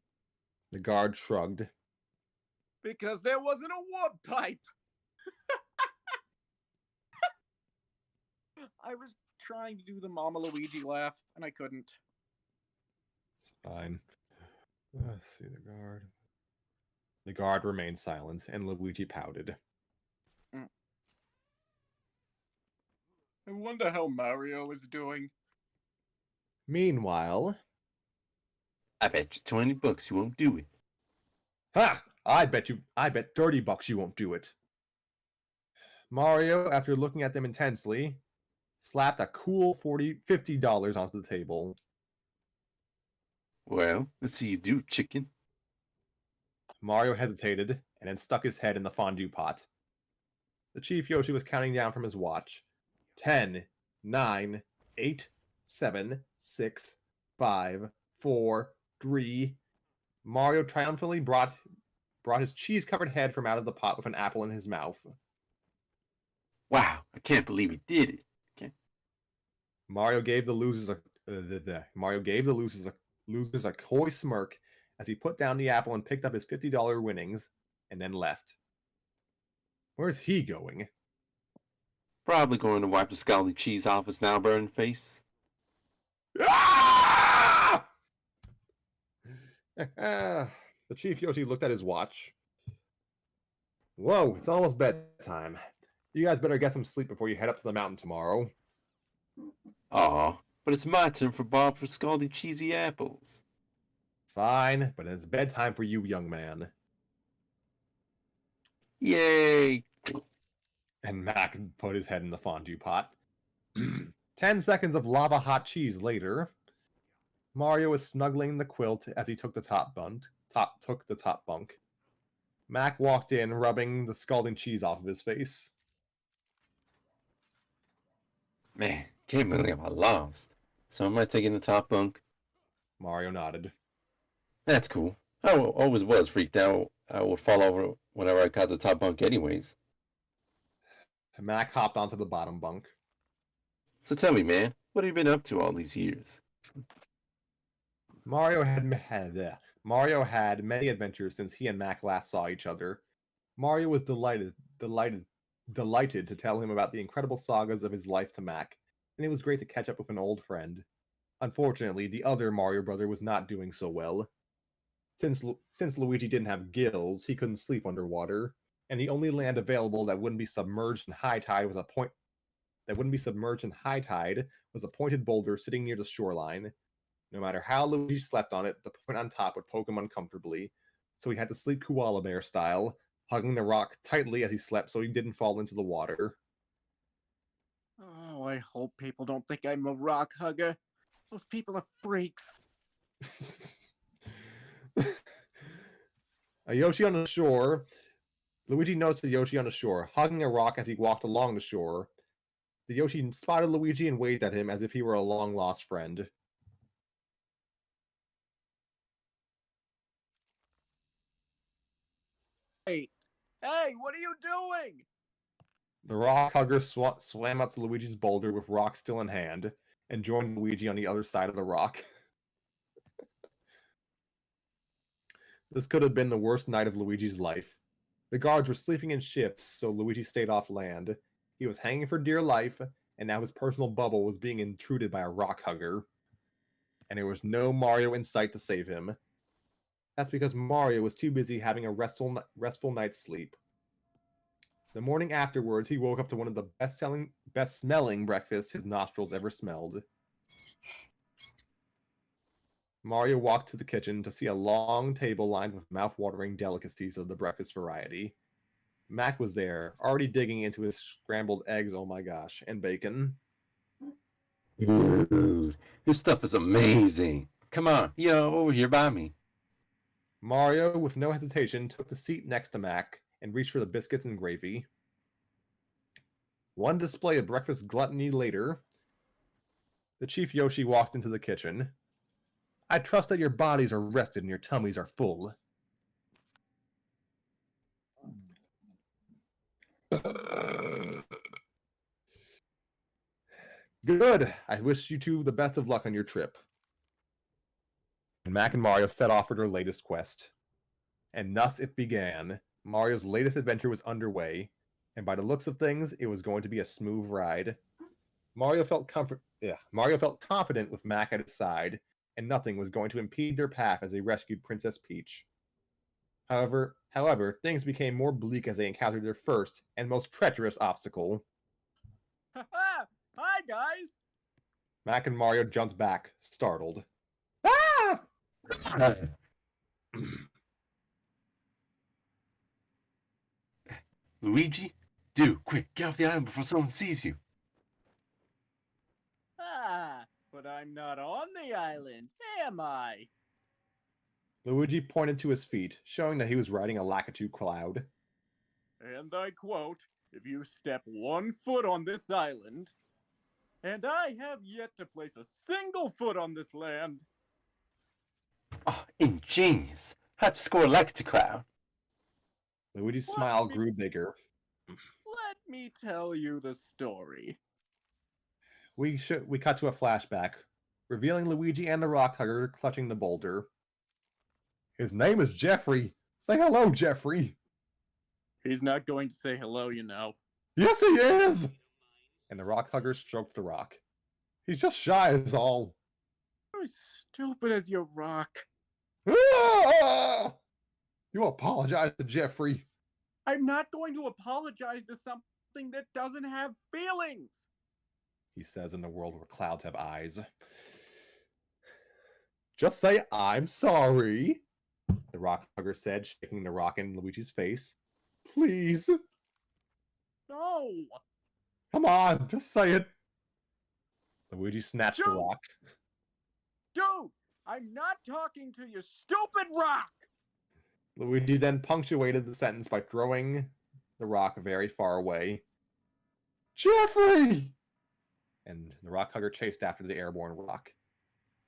The guard shrugged. Because there wasn't a wood pipe. I was trying to do the Mama Luigi laugh, and I couldn't. It's fine. Let's see the guard. The guard remained silent, and Luigi pouted. I wonder how Mario is doing. Meanwhile, I bet you $20 you won't do it. ha! I bet $30 you won't do it. Mario, after looking at them intensely, slapped a cool $50 onto the table. Well, let's see you do, chicken. Mario hesitated and then stuck his head in the fondue pot. The Chief Yoshi was counting down from his watch. 10, 9, 8, 7, 6, 5, 4, 3. Mario triumphantly brought his cheese-covered head from out of the pot with an apple in his mouth. Wow, I can't believe he did it. Mario gave the losers a coy smirk as he put down the apple and picked up his $50 winnings, and then left. Where's he going? Probably going to wipe the scalding cheese off his now burned face. Ah! The Chief Yoshi looked at his watch. Whoa, it's almost bedtime. You guys better get some sleep before you head up to the mountain tomorrow. Aw, but it's my turn for Bob for scalding cheesy apples. Fine, but it's bedtime for you, young man. Yay! And Mac put his head in the fondue pot. 10 seconds of lava-hot cheese later, Mario was snuggling the quilt as he took the top bunk. Mac walked in, rubbing the scalding cheese off of his face. Man, can't believe I lost. So am I taking the top bunk? Mario nodded. That's cool. I always was freaked out I would fall over whenever I got the top bunk anyways. Mac hopped onto the bottom bunk. So tell me, man, what have you been up to all these years? Mario had many adventures since he and Mac last saw each other. Mario was delighted to tell him about the incredible sagas of his life to Mac, and it was great to catch up with an old friend. Unfortunately, the other Mario brother was not doing so well. Since Luigi didn't have gills, he couldn't sleep underwater, and the only land available that wouldn't be submerged in high tide was a pointed boulder sitting near the shoreline. No matter how Luigi slept on it, the point on top would poke him uncomfortably, so he had to sleep koala bear style, hugging the rock tightly as he slept so he didn't fall into the water. Oh, I hope people don't think I'm a rock hugger. Those people are freaks. A Yoshi on the shore. Luigi noticed the Yoshi on the shore, hugging a rock as he walked along the shore. The Yoshi spotted Luigi and waved at him as if he were a long-lost friend. Hey, what are you doing? The rock hugger swam up to Luigi's boulder with rock still in hand, and joined Luigi on the other side of the rock. This could have been the worst night of Luigi's life. The guards were sleeping in shifts, so Luigi stayed off land. He was hanging for dear life, and now his personal bubble was being intruded by a rock hugger. And there was no Mario in sight to save him. That's because Mario was too busy having a restful night's sleep. The morning afterwards, he woke up to one of the best-smelling breakfasts his nostrils ever smelled. Mario walked to the kitchen to see a long table lined with mouth-watering delicacies of the breakfast variety. Mac was there, already digging into his scrambled eggs, oh my gosh, and bacon. Dude, this stuff is amazing. Come on, over here by me. Mario, with no hesitation, took the seat next to Mac and reached for the biscuits and gravy. One display of breakfast gluttony later, the Chief Yoshi walked into the kitchen. I trust that your bodies are rested and your tummies are full. Good. I wish you two the best of luck on your trip. And Mac and Mario set off for their latest quest. And thus it began. Mario's latest adventure was underway, and by the looks of things, it was going to be a smooth ride. Mario felt confident with Mac at his side, and nothing was going to impede their path as they rescued Princess Peach. However, things became more bleak as they encountered their first and most treacherous obstacle. Hi, guys! Mac and Mario jumped back, startled. Ah! Luigi, do, quick, get off the island before someone sees you. But I'm not on the island, am I? Luigi pointed to his feet, showing that he was riding a Lakitu cloud. And I quote, if you step 1 foot on this island, and I have yet to place a single foot on this land. Oh, ingenious. How'd you score like to cloud? Luigi's smile grew bigger. Let me tell you the story. We cut to a flashback, revealing Luigi and the rock hugger clutching the boulder. His name is Jeffrey. Say hello, Jeffrey. He's not going to say hello, you know. Yes, he is! And the rock hugger stroked the rock. He's just shy is all. You're as stupid as your rock. Ah! You apologize to Jeffrey. I'm not going to apologize to something that doesn't have feelings. He says in a world where clouds have eyes. Just say, I'm sorry, the rock hugger said, shaking the rock in Luigi's face. Please. No. Come on, just say it. Luigi snatched the rock. Dude, I'm not talking to your stupid rock. Luigi then punctuated the sentence by throwing the rock very far away. Jeffrey! And the rock hugger chased after the airborne rock.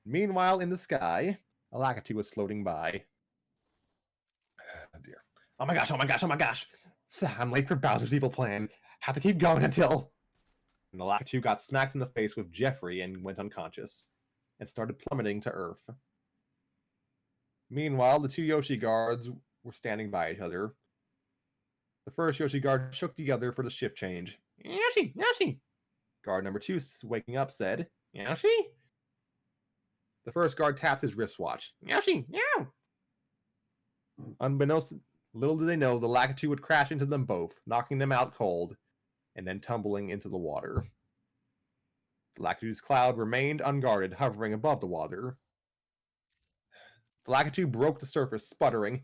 Meanwhile, in the sky, a Lakitu was floating by. Oh dear. Oh my gosh, oh my gosh, oh my gosh! I'm late for Bowser's evil plan. Have to keep going until... And the Lakitu got smacked in the face with Jeffrey and went unconscious, and started plummeting to Earth. Meanwhile, the two Yoshi guards were standing by each other. The first Yoshi guard shook together for the shift change. Yoshi, Yoshi! Guard number 2, waking up, said, Yoshi? The first guard tapped his wristwatch. Yoshi, meow! Unbeknownst, little did they know, the Lakitu would crash into them both, knocking them out cold, and then tumbling into the water. The Lakitu's cloud remained unguarded, hovering above the water. The Lakitu broke the surface, sputtering.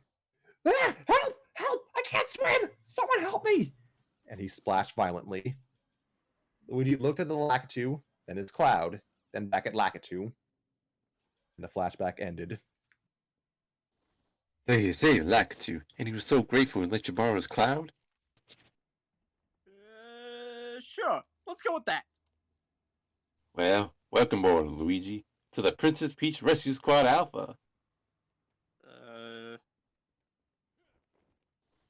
Ah, help! Help! I can't swim! Someone help me! And he splashed violently. Luigi looked at the Lakitu, then his cloud, then back at Lakitu. And the flashback ended. Hey, say, Lakitu, and he was so grateful he let you borrow his cloud? Sure. Let's go with that. Well, welcome aboard, Luigi, to the Princess Peach Rescue Squad Alpha.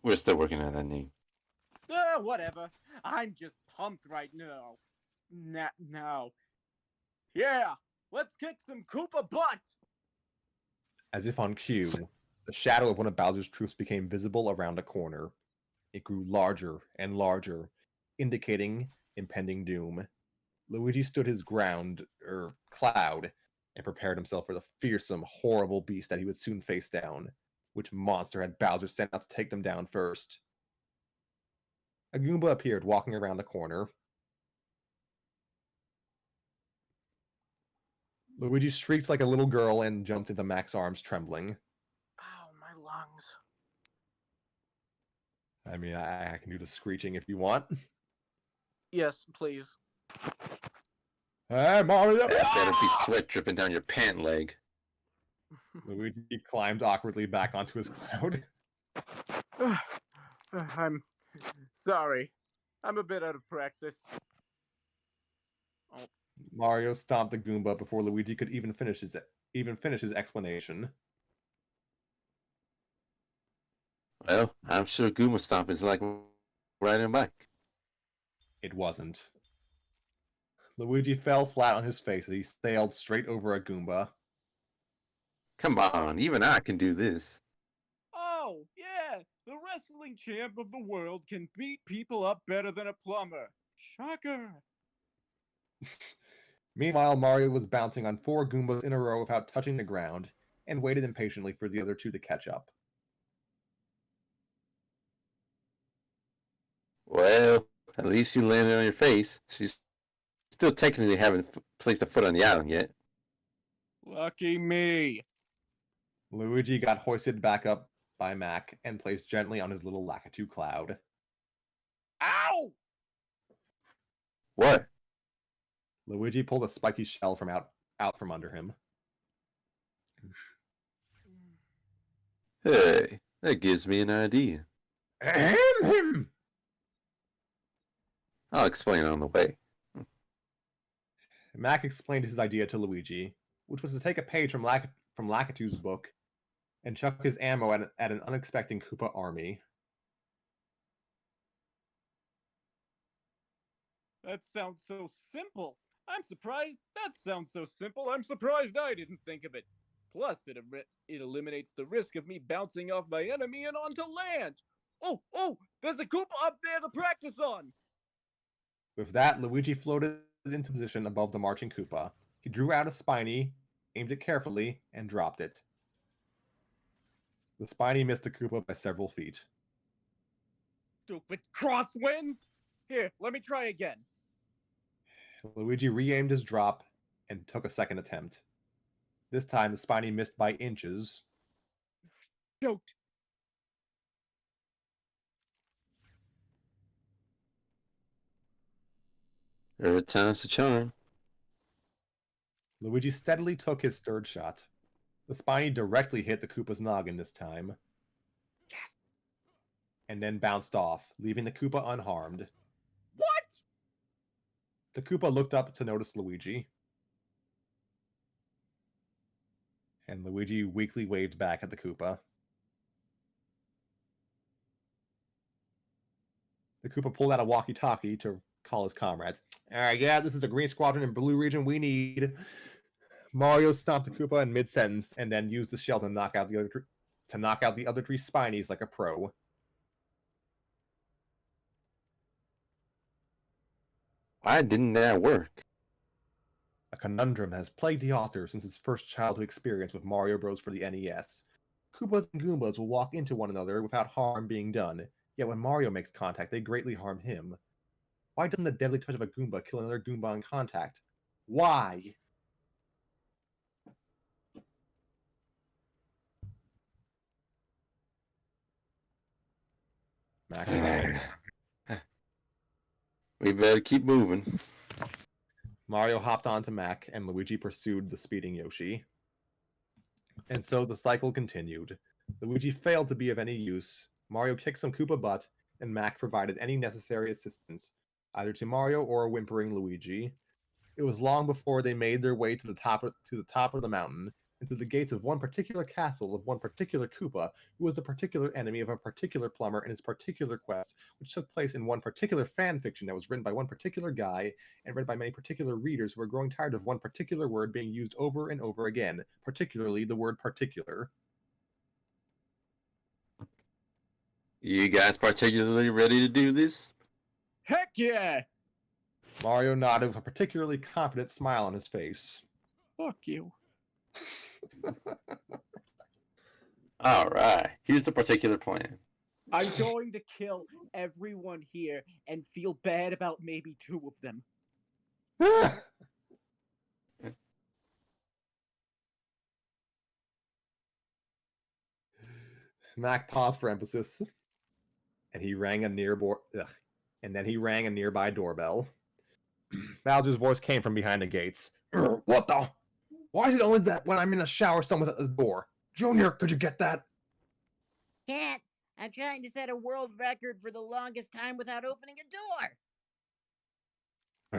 We're still working on that name. Whatever. I'm just pumped right now. Now. Yeah, let's kick some Koopa butt! As if on cue, the shadow of one of Bowser's troops became visible around a corner. It grew larger and larger, indicating impending doom. Luigi stood his ground, cloud, and prepared himself for the fearsome, horrible beast that he would soon face down. Which monster had Bowser sent out to take them down first? A Goomba appeared, walking around the corner. Luigi shrieked like a little girl and jumped into Mac's arms, trembling. Ow, my lungs. I mean, I can do the screeching if you want. Yes, please. Hey, Mario! Better be sweat dripping down your pant leg. Luigi climbed awkwardly back onto his cloud. I'm sorry. I'm a bit out of practice. Mario stomped the Goomba before Luigi could even finish his explanation. Well, I'm sure Goomba Stomp is like riding a bike. It wasn't. Luigi fell flat on his face as he sailed straight over a Goomba. Come on, even I can do this. Oh, yeah! The wrestling champ of the world can beat people up better than a plumber. Shocker! Meanwhile, Mario was bouncing on 4 Goombas in a row without touching the ground, and waited impatiently for the other 2 to catch up. Well, at least you landed on your face, so you still technically haven't placed a foot on the island yet. Lucky me. Luigi got hoisted back up by Mac and placed gently on his little Lakitu cloud. Ow! What? Luigi pulled a spiky shell from out from under him. Hey, that gives me an idea. Ahem! I'll explain on the way. Mac explained his idea to Luigi, which was to take a page from Lakitu's book and chuck his ammo at an unexpected Koopa army. That sounds so simple. I'm surprised that sounds so simple. I'm surprised I didn't think of it. Plus, it eliminates the risk of me bouncing off my enemy and onto land. Oh, there's a Koopa up there to practice on. With that, Luigi floated into position above the marching Koopa. He drew out a Spiny, aimed it carefully, and dropped it. The Spiny missed the Koopa by several feet. Stupid crosswinds! Here, let me try again. Luigi re-aimed his drop and took a second attempt. This time, the Spiny missed by inches. Choked. Third time's the charm. Luigi steadily took his third shot. The Spiny directly hit the Koopa's noggin this time. Yes! And then bounced off, leaving the Koopa unharmed. What? The Koopa looked up to notice Luigi. And Luigi weakly waved back at the Koopa. The Koopa pulled out a walkie-talkie to call his comrades. Alright, yeah, this is the Green Squadron in Blue Region. We need... Mario stomped the Koopa in mid-sentence and then used the shell to knock out the other 3 Spinies like a pro. Why didn't that work? A conundrum has plagued the author since his first childhood experience with Mario Bros. For the NES. Koopas and Goombas will walk into one another without harm being done, yet when Mario makes contact, they greatly harm him. Why doesn't the deadly touch of a Goomba kill another Goomba on contact? Why? Max says. We better keep moving. Mario hopped onto Mac, and Luigi pursued the speeding Yoshi. And so the cycle continued. Luigi failed to be of any use. Mario kicked some Koopa butt, and Mac provided any necessary assistance, either to Mario or a whimpering Luigi. It was long before they made their way to the top of the mountain, and to the gates of one particular castle of one particular Koopa, who was a particular enemy of a particular plumber in his particular quest, which took place in one particular fan fiction that was written by one particular guy and read by many particular readers who were growing tired of one particular word being used over and over again, particularly the word particular. You guys particularly ready to do this? Heck yeah! Mario nodded with a particularly confident smile on his face. Fuck you. Alright, here's the particular plan. I'm going to kill everyone here and feel bad about maybe 2 of them. Mac paused for emphasis, and he rang a nearby doorbell. Bowser's voice came from behind the gates. What the? Why is it only that when I'm in a shower someone's at the door? Junior, could you get that? Can't. I'm trying to set a world record for the longest time without opening a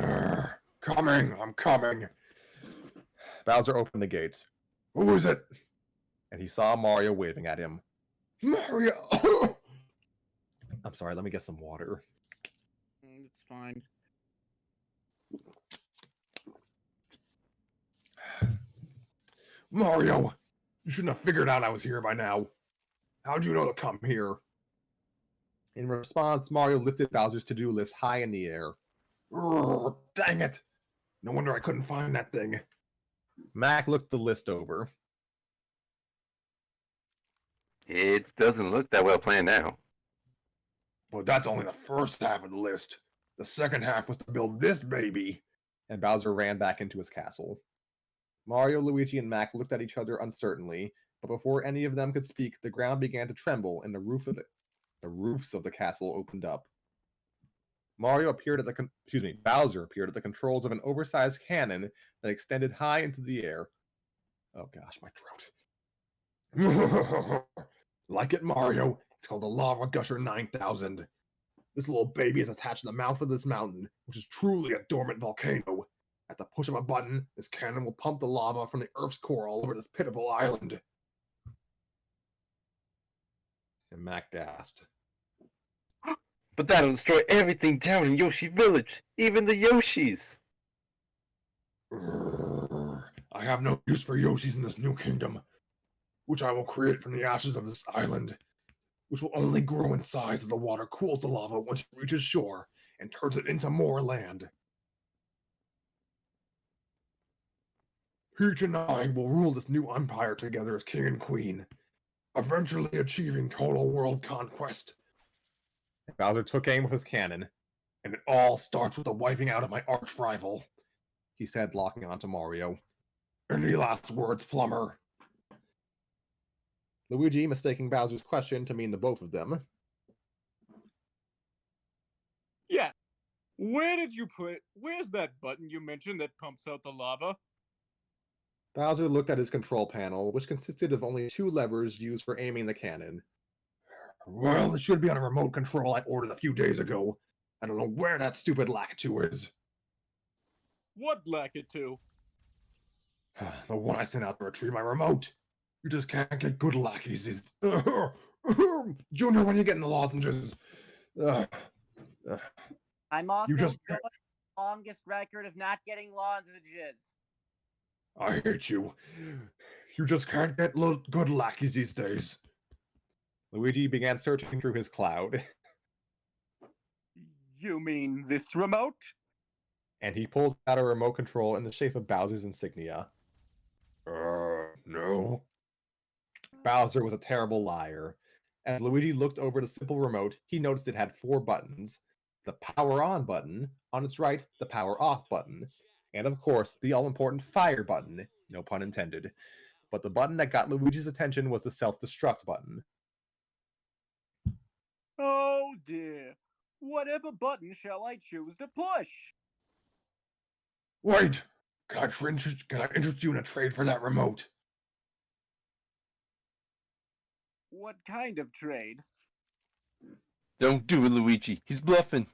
door. Coming, I'm coming. Bowser opened the gates. Who is it? And he saw Mario waving at him. Mario! I'm sorry, let me get some water. It's fine. Mario! You shouldn't have figured out I was here by now. How'd you know to come here? In response, Mario lifted Bowser's to-do list high in the air. Dang it! No wonder I couldn't find that thing. Mac looked the list over. It doesn't look that well planned now. But that's only the first half of the list. The second half was to build this baby. And Bowser ran back into his castle. Mario, Luigi, and Mac looked at each other uncertainly, but before any of them could speak, the ground began to tremble and the roofs of the castle opened up. Bowser appeared at the controls of an oversized cannon that extended high into the air. Oh gosh, my throat. Like it, Mario. It's called the Lava Gusher 9000. This little baby is attached to the mouth of this mountain, which is truly a dormant volcano. At the push of a button, this cannon will pump the lava from the Earth's core all over this pitiful island. And Mac gasped. But that'll destroy everything down in Yoshi Village, even the Yoshis. I have no use for Yoshis in this new kingdom, which I will create from the ashes of this island, which will only grow in size as the water cools the lava once it reaches shore and turns it into more land. Peach and I will rule this new empire together as king and queen, eventually achieving total world conquest. Bowser took aim with his cannon, and it all starts with the wiping out of my arch-rival, he said, locking onto Mario. Any last words, Plumber? Luigi, mistaking Bowser's question to mean the both of them. Yeah. Where's that button you mentioned that pumps out the lava? Bowser looked at his control panel, which consisted of only 2 levers used for aiming the cannon. Well, it should be on a remote control I ordered a few days ago. I don't know where that stupid Lakitu is. What Lakitu? The one I sent out to retrieve my remote. You just can't get good lackeys. Junior, when you get in the lozenges. I'm also You just going the longest record of not getting lozenges. I hate you. You just can't get good lackeys these days. Luigi began searching through his cloud. You mean this remote? And he pulled out a remote control in the shape of Bowser's insignia. No. Bowser was a terrible liar. As Luigi looked over the simple remote, he noticed it had 4 buttons. The power on button, on its right, the power off button, and of course, the all-important fire button, no pun intended. But the button that got Luigi's attention was the self-destruct button. Oh dear. Whatever button shall I choose to push? Wait! Can I interest you in a trade for that remote? What kind of trade? Don't do it, Luigi. He's bluffing.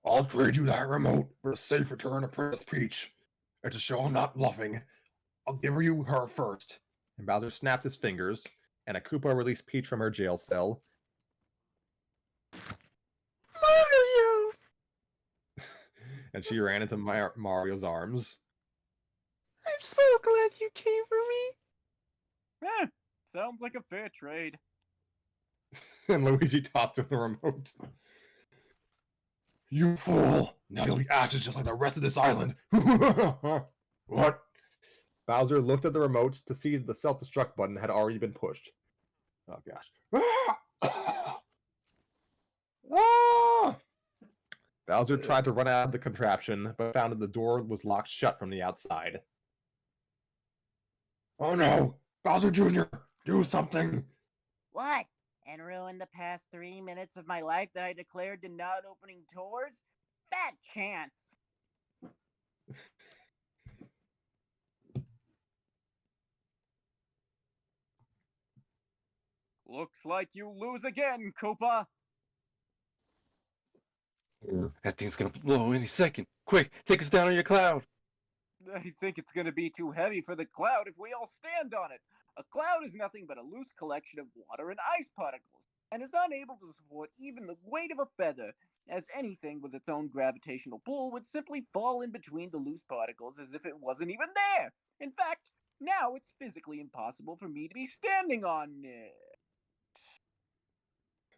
I'll trade you that remote for a safe return of Princess Peach. And to show I'm not bluffing, I'll give you her first. And Bowser snapped his fingers, and a Koopa released Peach from her jail cell. Mario! And she ran into Mario's arms. I'm so glad you came for me. Sounds like a fair trade. And Luigi tossed him the remote. You fool! Now you'll be ashes just like the rest of this island! What? Bowser looked at the remote to see the self-destruct button had already been pushed. Oh gosh. Ah! Bowser tried to run out of the contraption, but found that the door was locked shut from the outside. Oh no! Bowser Jr., do something! What? And ruin the past 3 minutes of my life that I declared to not opening doors? Fat chance. Looks like you lose again, Koopa. That thing's gonna blow any second. Quick, take us down on your cloud. I think it's going to be too heavy for the cloud if we all stand on it. A cloud is nothing but a loose collection of water and ice particles, and is unable to support even the weight of a feather, as anything with its own gravitational pull would simply fall in between the loose particles as if it wasn't even there. In fact, now it's physically impossible for me to be standing on it.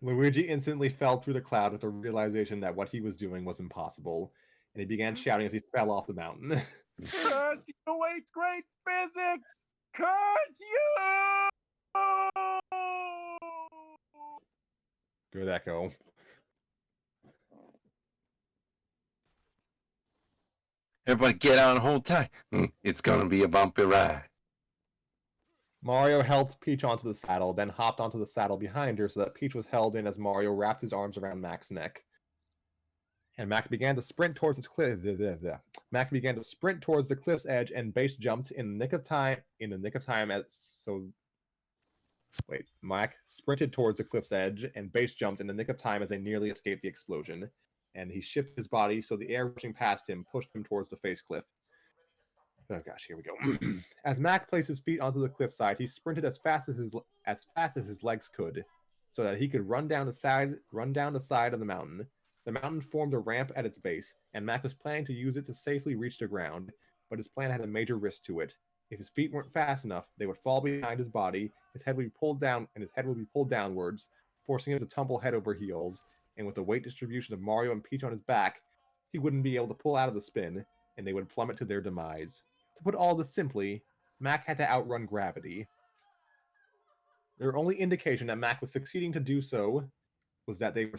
Luigi instantly fell through the cloud with the realization that what he was doing was impossible, and he began shouting as he fell off the mountain. Curse you, 8th grade physics! Curse you! Good echo. Everybody get out and hold tight. It's gonna be a bumpy ride. Mario helped Peach onto the saddle, then hopped onto the saddle behind her so that Peach was held in as Mario wrapped his arms around Mac's neck. And Mac began to sprint towards the cliff. Mac began to sprint towards the cliff's edge and base jumped in the nick of time. Mac sprinted towards the cliff's edge and base jumped in the nick of time as they nearly escaped the explosion. And he shifted his body so the air rushing past him pushed him towards the face cliff. Oh gosh, here we go. As Mac placed his feet onto the cliffside, he sprinted as fast as his legs could, so that he could run down the side of the mountain. The mountain formed a ramp at its base, and Mac was planning to use it to safely reach the ground, but his plan had a major risk to it. If his feet weren't fast enough, they would fall behind his body, his head would be pulled down, and his head would be pulled downwards, forcing him to tumble head over heels, and with the weight distribution of Mario and Peach on his back, he wouldn't be able to pull out of the spin, and they would plummet to their demise. To put all this simply, Mac had to outrun gravity. Their only indication that Mac was succeeding to do so was that they were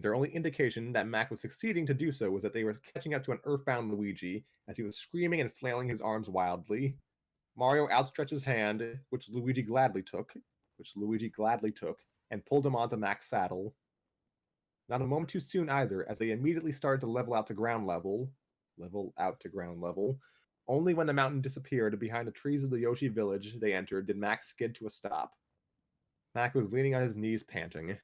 Their only indication that Mac was succeeding to do so was that they were catching up to an earthbound Luigi as he was screaming and flailing his arms wildly. Mario outstretched his hand, which Luigi gladly took, and pulled him onto Mac's saddle. Not a moment too soon either, as they immediately started to level out to ground level. Only when the mountain disappeared behind the trees of the Yoshi village they entered did Mac skid to a stop. Mac was leaning on his knees, panting.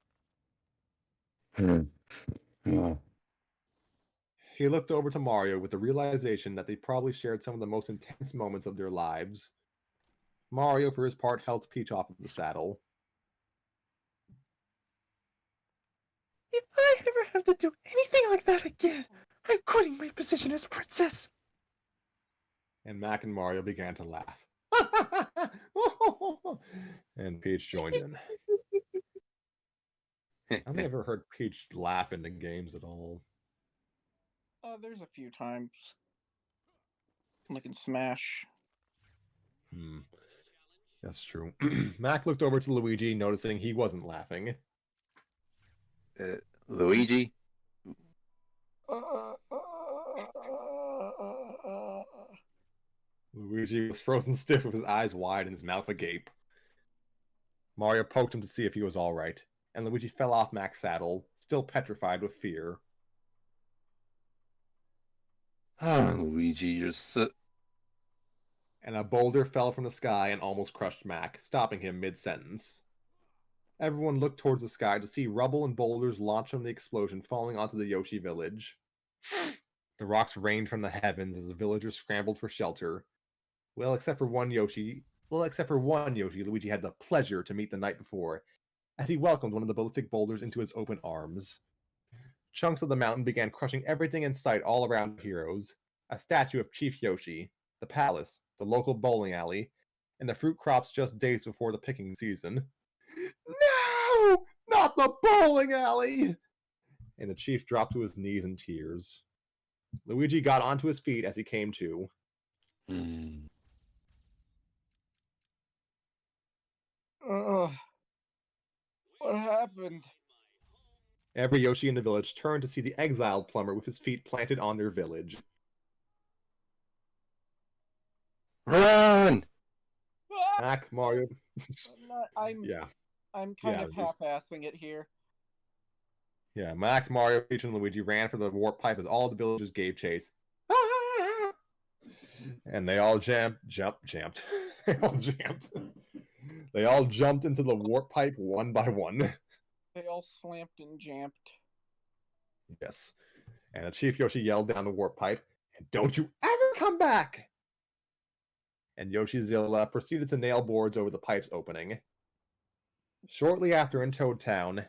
He looked over to Mario with the realization that they probably shared some of the most intense moments of their lives. Mario, for his part, helped Peach off of the saddle. If I ever have to do anything like that again, I'm quitting my position as princess. And Mac and Mario began to laugh. And Peach joined in. I've never heard Peach laugh in the games at all. There's a few times. Like in Smash. That's true. Mac looked over to Luigi, noticing he wasn't laughing. Luigi? Luigi was frozen stiff with his eyes wide and his mouth agape. Mario poked him to see if he was all right, and Luigi fell off Mac's saddle, still petrified with fear. Oh, Luigi, you're so... And a boulder fell from the sky and almost crushed Mac, stopping him mid-sentence. Everyone looked towards the sky to see rubble and boulders launch from the explosion falling onto the Yoshi village. The rocks rained from the heavens as the villagers scrambled for shelter. Well, except for one Yoshi, Luigi had the pleasure to meet the night before, as he welcomed one of the ballistic boulders into his open arms. Chunks of the mountain began crushing everything in sight all around the heroes. A statue of Chief Yoshi, the palace, the local bowling alley, and the fruit crops just days before the picking season. No! Not the bowling alley! And the chief dropped to his knees in tears. Luigi got onto his feet as he came to. What happened? Every Yoshi in the village turned to see the exiled plumber with his feet planted on their village. Run! Mac, Mario. I'm kind of half-assing it here. Yeah, Mac, Mario, Peach, and Luigi ran for the warp pipe as all the villagers gave chase. And they all jumped. They all jumped. They all jumped into the warp pipe one by one. They all slamped and jamped. Yes. And Chief Yoshi yelled down the warp pipe, "And don't you ever come back!" And Yoshizilla proceeded to nail boards over the pipe's opening. Shortly after in Toad Town,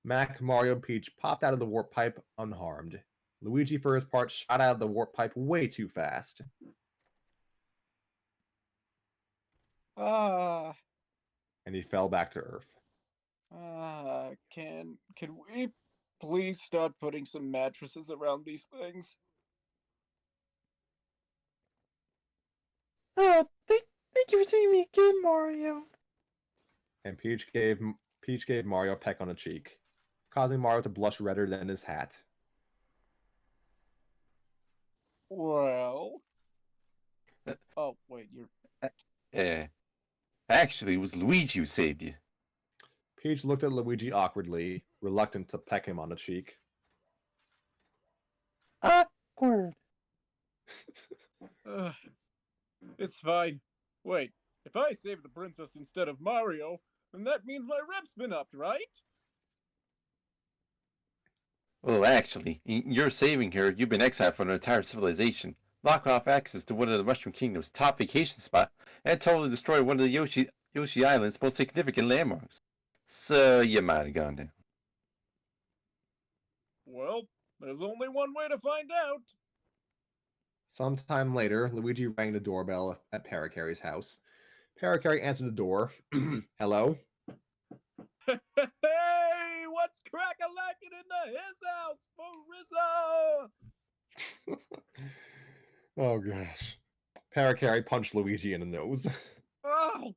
Mac, Mario, and Peach popped out of the warp pipe unharmed. Luigi, for his part, shot out of the warp pipe way too fast. Ah, And he fell back to Earth. can we please start putting some mattresses around these things? Oh, thank you for seeing me again, Mario. And Peach gave Mario a peck on the cheek, causing Mario to blush redder than his hat. Well. Oh, wait, you're. Actually, it was Luigi who saved you. Peach looked at Luigi awkwardly, reluctant to peck him on the cheek. Awkward. It's fine. Wait, if I save the princess instead of Mario, then that means my rep's been upped, right? Well, actually, in your saving her, you've been exiled from an entire civilization, lock off access to one of the Mushroom Kingdom's top vacation spots, and totally destroy one of the Yoshi Island's most significant landmarks. So you might have gone down. Well, there's only one way to find out. Sometime later, Luigi rang the doorbell at Parakarry's house. Parakarry answered the door. Hello? Hey, what's crack-a-lackin' in his house, Marissa? Oh gosh. Parakarry punched Luigi in the nose. Oh,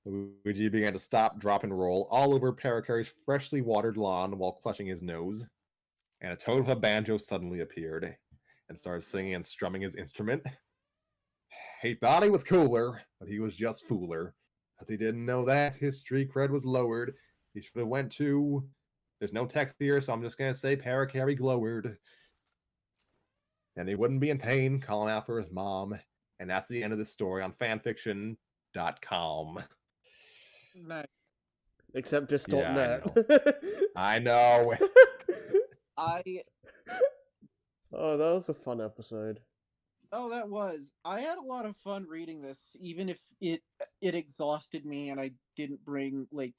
Luigi began to stop, drop, and roll all over Parakarry's freshly watered lawn while clutching his nose. And a toad with a banjo suddenly appeared and started singing and strumming his instrument. He thought he was cooler, but he was just fooler. Because he didn't know that his street cred was lowered. He should have went to... There's no text here, so I'm just going to say Parakarry glowered. And he wouldn't be in pain calling out for his mom. And that's the end of this story on fanfiction.com. nice. Except just Yeah, .net. I know. Oh, that was a fun episode. Oh, that was. I had a lot of fun reading this, even if it exhausted me and I didn't bring, like...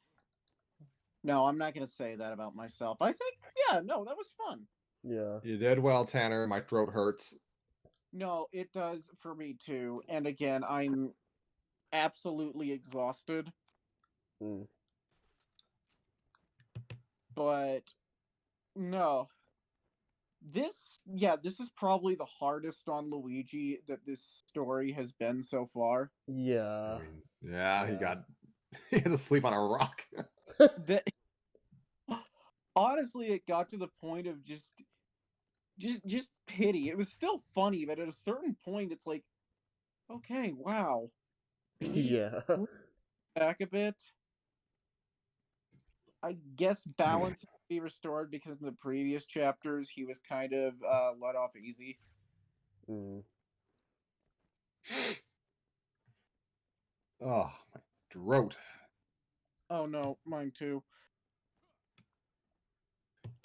No, I'm not going to say that about myself. I think, yeah, no, that was fun. Yeah. You did well, Tanner. My throat hurts. No, it does for me too. And again, I'm absolutely exhausted. Mm. But no. This is probably the hardest on Luigi that this story has been so far. Yeah. Yeah, Yeah. he had to sleep on a rock. That honestly, it got to the point of just pity. It was still funny, but at a certain point, it's like, okay, wow, Yeah. back a bit. I guess balance has to be restored because in the previous chapters he was kind of let off easy. Mm. Oh, my throat. Oh no, mine too.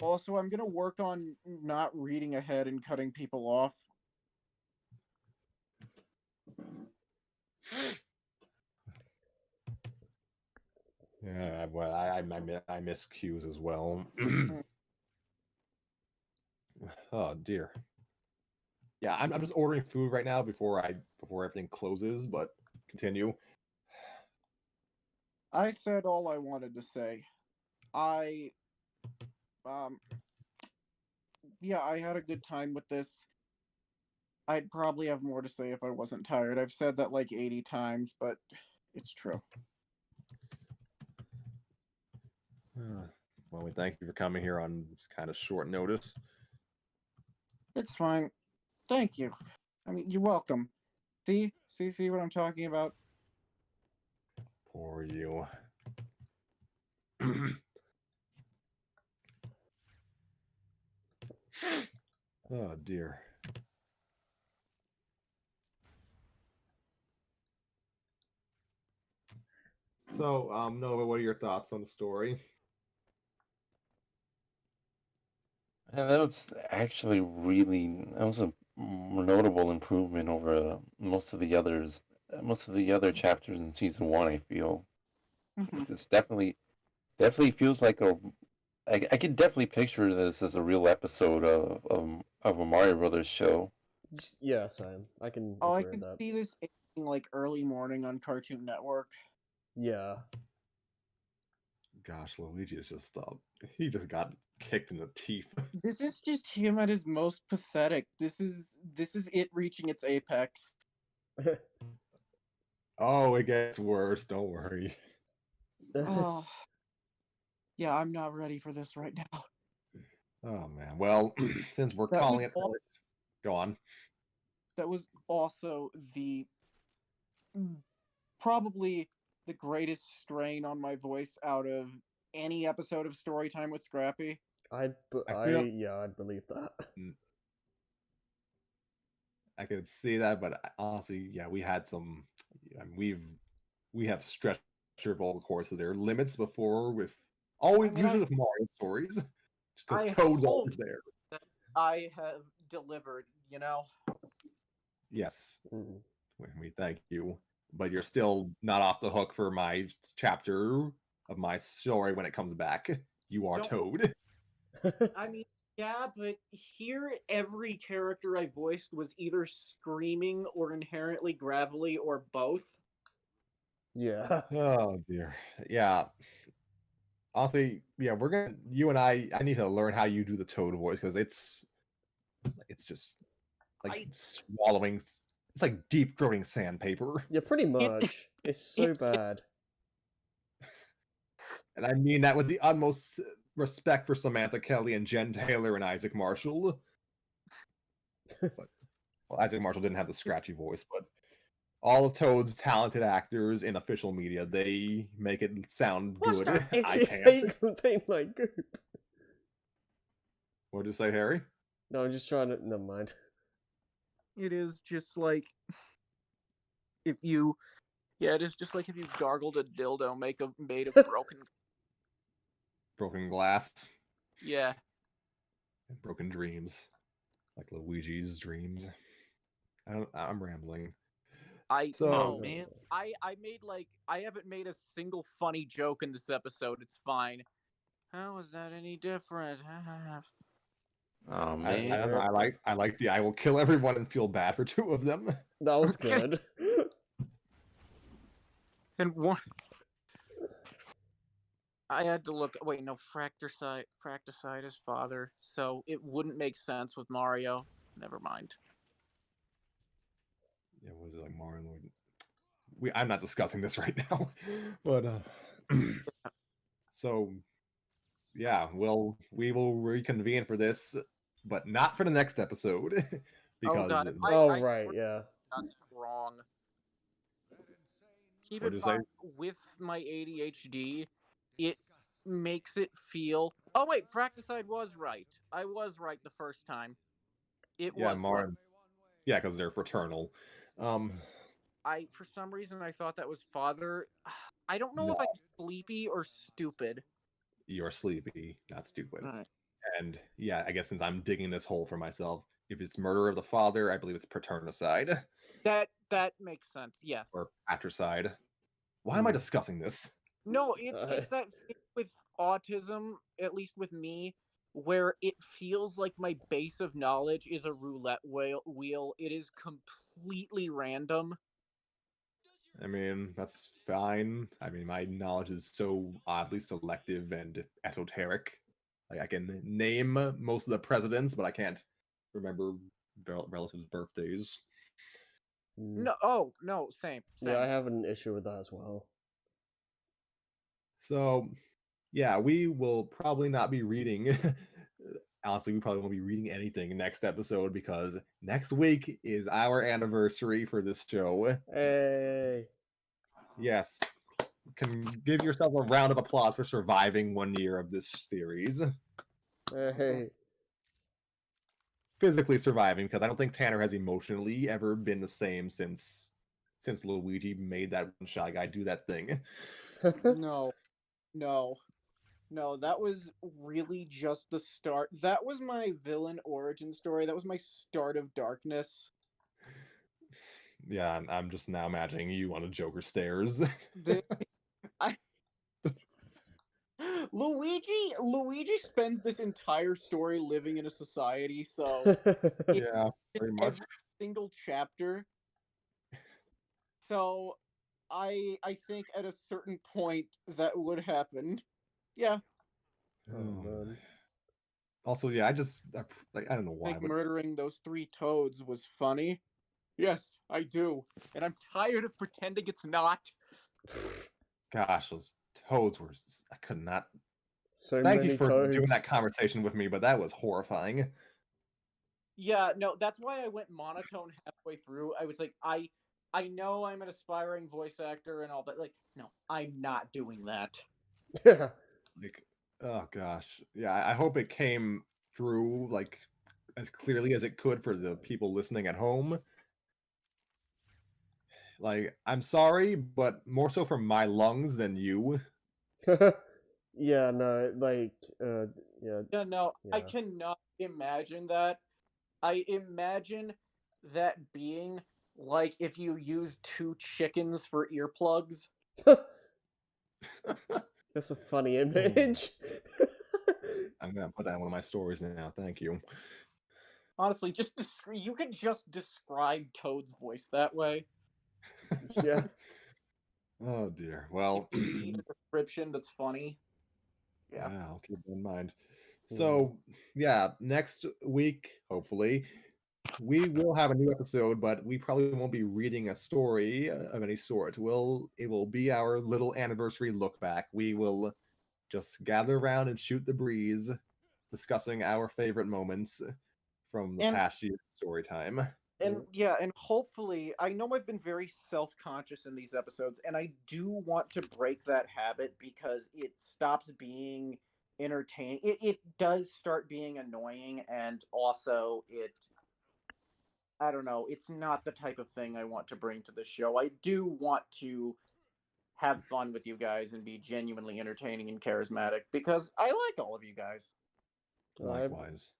Also, I'm gonna work on not reading ahead and cutting people off. Yeah, well, I miss cues as well. Oh dear. Yeah, I'm just ordering food right now before everything closes. But continue. I said all I wanted to say. I yeah, I had a good time with this. I'd probably have more to say if I wasn't tired. I've said that like 80 times, but it's true. Well, we thank you for coming here on kind of short notice. It's fine. Thank you. I mean, you're welcome. See what I'm talking about? Poor you. Oh dear. So, Nova, what are your thoughts on the story? And that was actually that was a notable improvement over most of the other chapters in season one. I feel Mhm. it's definitely feels like I can definitely picture this as a real episode of a Mario Brothers show. Yeah, same. I can Oh, I agree with could that. see this airing like early morning on Cartoon Network. Yeah. Gosh, Luigi is just he just got kicked in the teeth. This is just him at his most pathetic. This is it reaching its apex. Oh, it gets worse. Don't worry. Oh, yeah, I'm not ready for this right now. Oh man. Well, since we're That calling was it, all, go on. that was also the probably the greatest strain on my voice out of any episode of Storytime with Scrappy. I feel I'd believe that. I could see that, but honestly, yeah, we had some. We have stretched over the course of their limits before with always I mean, usually with Mario stories, because I Toad's hope always there. I have delivered, you know? Yes, Mm. we thank you, but you're still not off the hook for my chapter of my story when it comes back. You are Don't- Toad. I mean, yeah, but here every character I voiced was either screaming or inherently gravelly or both. Yeah. Oh dear. Yeah. Honestly, yeah, you and I need to learn how you do the Toad voice because it's just like I swallowing. It's like deep throating sandpaper, Yeah, pretty it, much. It's so it's bad. and I mean that with the utmost respect for Samantha Kelly and Jen Taylor and Isaac Marshall. But well, Isaac Marshall didn't have the scratchy voice, but all of Toad's talented actors in official media, they make it sound good. I can't. They like goop. What did you say, Harry? No, I'm just trying to. Never mind. it is just like if you yeah, it is just like if you gargled a dildo made of broken Broken glass, yeah. and broken dreams, like Luigi's dreams. I'm rambling. I So, Oh no. man. I made like I haven't made a single funny joke in this episode. It's fine. How is that any different? Oh I man. don't know. I like the I will kill everyone and feel bad for two of them. That was good. And one I had to look. Wait, no, Fracticide is father, so it wouldn't make sense with Mario. Never mind. Yeah, was it like Mario? I'm not discussing this right now, but so yeah, we will reconvene for this, but not for the next episode Oh because god, Oh I right, swear yeah. I got that wrong. Keep What'd in you say? mind, with my ADHD, it makes it feel. Oh wait, Fracticide was right. I was right the first time. It Yeah, was right. Mario. Yeah, because they're fraternal. Um, I for some reason I thought that was father. I don't know no, if I'm sleepy or stupid. you're sleepy, not stupid. Right. And yeah, I guess since I'm digging this hole for myself, if it's murder of the father, I believe it's paternicide That makes sense. Yes. or patricide. Why am I discussing this? No, it's that thing with autism, at least with me, where it feels like my base of knowledge is a roulette wheel. It is completely random. I mean, that's fine. I mean, my knowledge is so oddly selective and esoteric. Like, I can name most of the presidents, but I can't remember relatives' birthdays. Mm. No, oh no, same. Yeah, I have an issue with that as well. So, yeah, we will probably not be reading. Honestly, we probably won't be reading anything next episode because next week is our anniversary for this show. Hey. Yes, can give yourself a round of applause for surviving 1 year of this series. Hey. Physically surviving, because I don't think Tanner has emotionally ever been the same since Luigi made that one Shy Guy do that thing. No, no, no. That was really just the start. That was my villain origin story. That was my start of darkness. Yeah, I'm just now imagining you on a Joker stairs. The, I, Luigi spends this entire story living in a society, so it, Yeah, pretty much. every single chapter. So I think at a certain point that would happen. Yeah, Oh man. Also, yeah, I don't know why, think but murdering those 3 toads was funny. Yes, I do. And I'm tired of pretending it's not. gosh, those toads were. I could not. So Thank you many for doing toads. that conversation with me, but that was horrifying. Yeah, no, that's why I went monotone halfway through. I was like, I know I'm an aspiring voice actor and all, but like, no, I'm not doing that. Yeah. Like, oh gosh, yeah. I hope it came through like as clearly as it could for the people listening at home. Like, I'm sorry, but more so for my lungs than you. Yeah, no, like, yeah, Yeah, no, I yeah. cannot imagine that. I imagine that being like if you use 2 chickens for earplugs. That's a funny image. I'm gonna put that in one of my stories now. Thank you. Honestly, you could just describe Toad's voice that way. Yeah. Oh dear. If Well, you need a description that's funny. Yeah. yeah, I'll keep that in mind. Hmm. So, yeah, next week, hopefully, we will have a new episode, but we probably won't be reading a story of any sort. It will be our little anniversary look back. We will just gather around and shoot the breeze, discussing our favorite moments from the And past year's story time. yeah, and hopefully, I know I've been very self-conscious in these episodes, and I do want to break that habit because it stops being entertaining. It does start being annoying, and also I don't know, it's not the type of thing I want to bring to the show. I do want to have fun with you guys and be genuinely entertaining and charismatic because I like all of you guys. Likewise,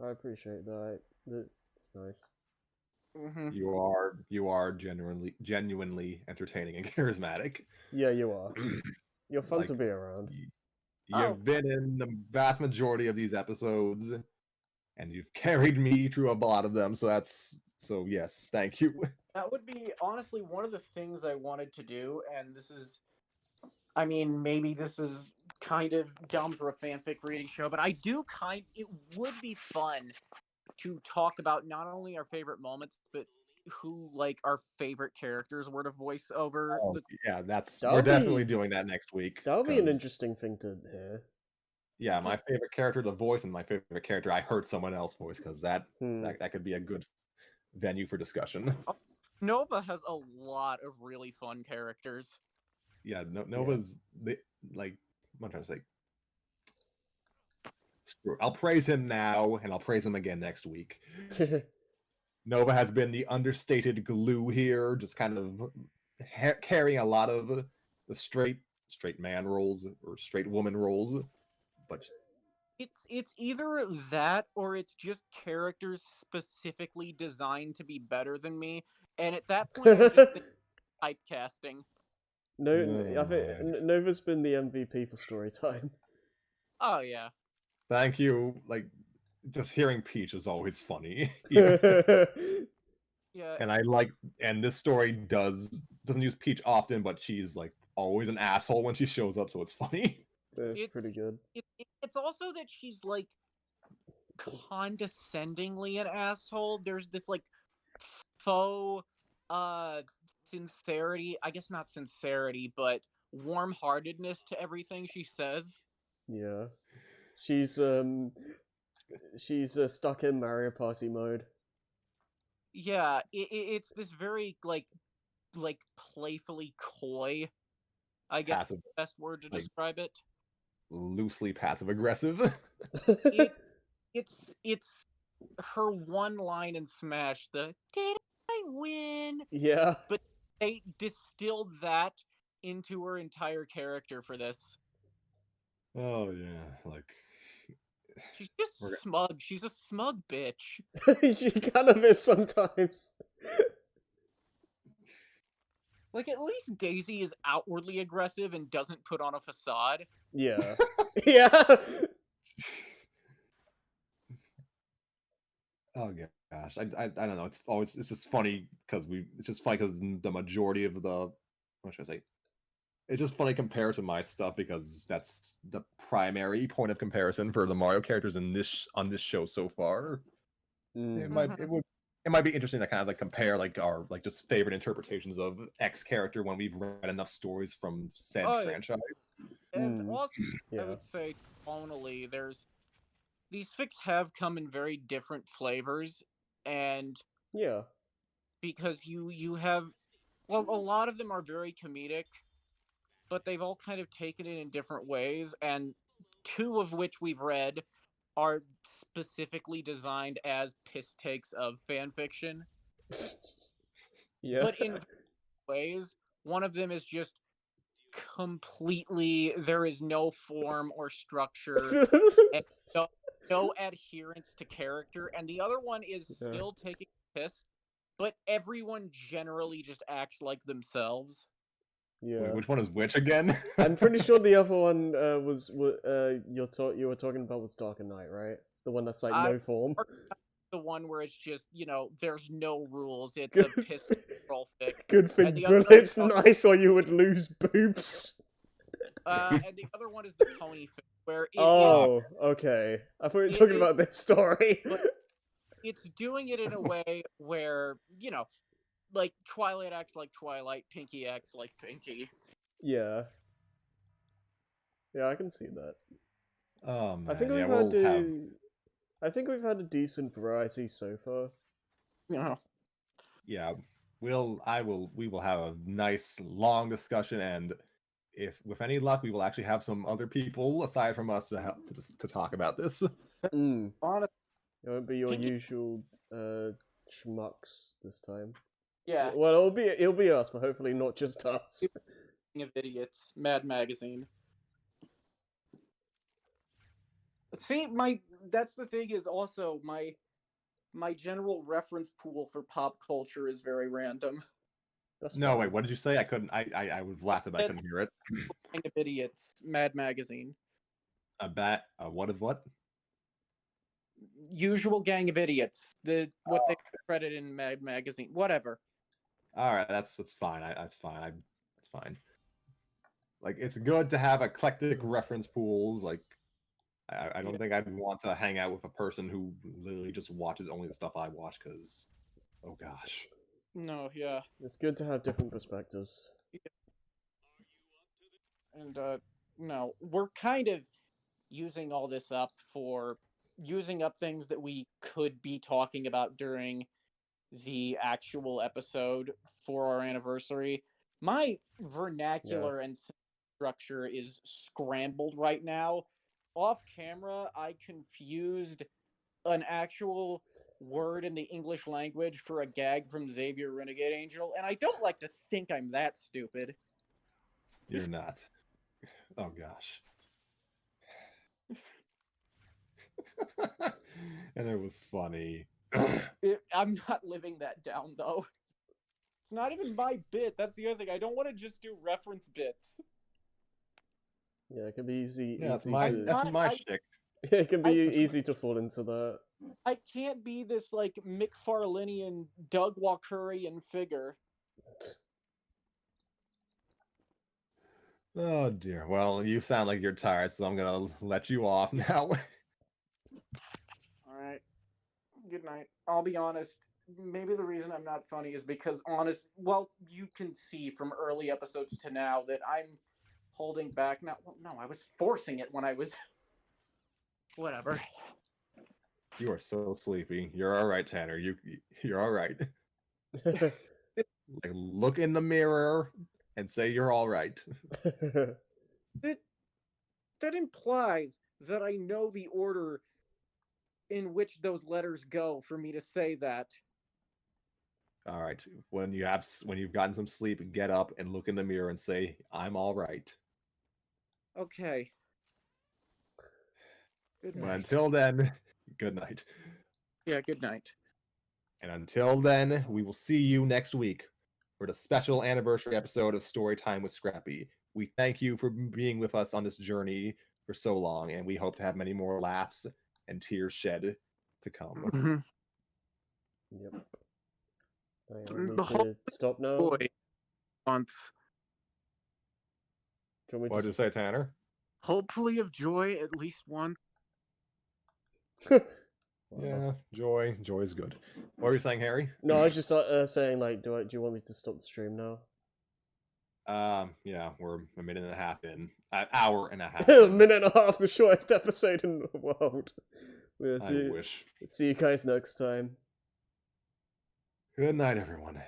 I appreciate that. It's nice. Mm-hmm. you are genuinely entertaining and charismatic. Yeah, you are. You're fun Like, to be around. Oh, you've been in the vast majority of these episodes, and you've carried me through a lot of them. So yes, thank you. that would be honestly one of the things I wanted to do, and this is, I mean, maybe this is kind of dumb for a fanfic reading show, but it would be fun to talk about not only our favorite moments, but who like our favorite characters were to voice over Oh, the. yeah, That we're would definitely be doing that next week. that would be an 'Cause, interesting thing to hear. yeah, my favorite character to voice and my favorite character I heard someone else voice because Hmm. that could be a good venue for discussion. Nova has a lot of really fun characters. Yeah, Nova's like what I'm trying to say. Screw it. I'll praise him now, and I'll praise him again next week. Nova has been the understated glue here, just kind of carrying a lot of the straight man roles or straight woman roles. But It's either that or it's just characters specifically designed to be better than me, and at that point, I'm just typecasting. No, I oh think my. Nova's been the MVP for story time. Oh yeah, Thank you. Like, just hearing Peach is always funny. yeah. And and this story doesn't use Peach often, but she's like always an asshole when she shows up, so it's funny. It's It's pretty good. it's also that she's like condescendingly an asshole. There's this like faux sincerity, I guess not sincerity, but warm-heartedness to everything she says. Yeah, she's stuck in Mario Party mode. Yeah, it's this very like playfully coy, I guess Passive, the best word to like describe it. loosely passive aggressive. It it's her one line in Smash, the "Did I win?" Yeah. But they distilled that into her entire character for this. Oh yeah, like She's just we're smug. She's a smug bitch. She kind of is sometimes. Like, at least Daisy is outwardly aggressive and doesn't put on a facade. Yeah. Yeah. oh gosh, I don't know. It's just funny because the majority of the what should I say? It's just funny compared to my stuff because that's the primary point of comparison for the Mario characters in this on this show so far. Mm. It might be interesting to kind of like compare like our like just favorite interpretations of X character when we've read enough stories from said Oh, yeah. franchise. And Mm. also, I Yeah. would say, tonally, these fics have come in very different flavors, and Yeah. because you have, well, a lot of them are very comedic, but they've all kind of taken it in different ways, and two of which we've read are specifically designed as piss takes of fan fiction. Yeah. But in ways, one of them is just completely, there is no form or structure and no adherence to character, and the other one is Yeah. still taking piss, but everyone generally just acts like themselves. Yeah. Wait, which one is which again? I'm pretty sure the other one you were talking about was Dark Knight, right? The one that's like no form. The one where it's just, there's no rules. It's a piss roll fic. Good thing And the other bullets one- nice or you would lose boobs. and the other one is the pony fic, where Oh, okay. I thought you were it talking is- about this story. but it's doing it in a way where, like Twilight acts like Twilight, Pinky acts like Pinky. Yeah. Yeah, I can see that. Oh man, I think yeah, we've had a decent variety so far. yeah, we will have a nice long discussion, and if with any luck, we will actually have some other people aside from us to help to talk about this. Mm. Honestly, It won't be your Pinky- usual schmucks this time. yeah. Well, it'll be us, but hopefully not just us. Of idiots, Mad Magazine. See, that's the thing is also my general reference pool for pop culture is very random. That's No, fine. wait, what did you say? I couldn't. I was laughed, but I couldn't hear it. Gang of idiots, Mad Magazine. A what of what? Usual Gang of Idiots. What they credit in Mad Magazine. Whatever. All right, that's fine. That's fine. That's fine. Like it's good to have eclectic reference pools. Like I don't think I'd want to hang out with a person who literally just watches only the stuff I watch. Because, oh gosh. No, yeah. It's good to have different perspectives. And no, we're kind of using all this up for using up things that we could be talking about during the actual episode for our anniversary. My vernacular and structure is scrambled right now. Off camera, I confused an actual word in the English language for a gag from Xavier Renegade Angel, and I don't like to think I'm that stupid. You're not. Oh gosh. And it was funny. I'm not living that down, though. It's not even my bit. That's the other thing. I don't want to just do reference bits. Yeah, it can be easy. Yeah, that's easy my to, that's my shtick. it can be easy to fall into that. I can't be this, like, McFarlanean Doug Walkurian figure. Oh dear. Well, you sound like you're tired, so I'm gonna let you off now. Alright. Good night. I'll be honest. Maybe the reason I'm not funny is because you can see from early episodes to now that I'm holding back. Now, well, no, I was forcing it when I was... Whatever. You are so sleepy. You're all right, Tanner. You're all right. Like look in the mirror and say you're all right. That implies that I know the order in which those letters go for me to say that. All right. When you've gotten some sleep, get up and look in the mirror and say, "I'm all right." Okay. Good But night. until then, good night. Yeah, good night. And until then, we will see you next week for the special anniversary episode of Storytime with Scrappy. We thank you for being with us on this journey for so long, and we hope to have many more laughs and tears shed to come. Mhm. Yep. I need The whole to stop now. boy month. Can we What did you just... say, Tanner? Hopefully of joy at least once. Yeah, joy. Joy is good. What were you saying, Harry? No, I was just saying, like, do you want me to stop the stream now? Yeah, we're a minute and a half in. An hour and a half. A in. minute and a half, the shortest episode in the world. Yeah, I wish. see you guys next time. Good night, everyone.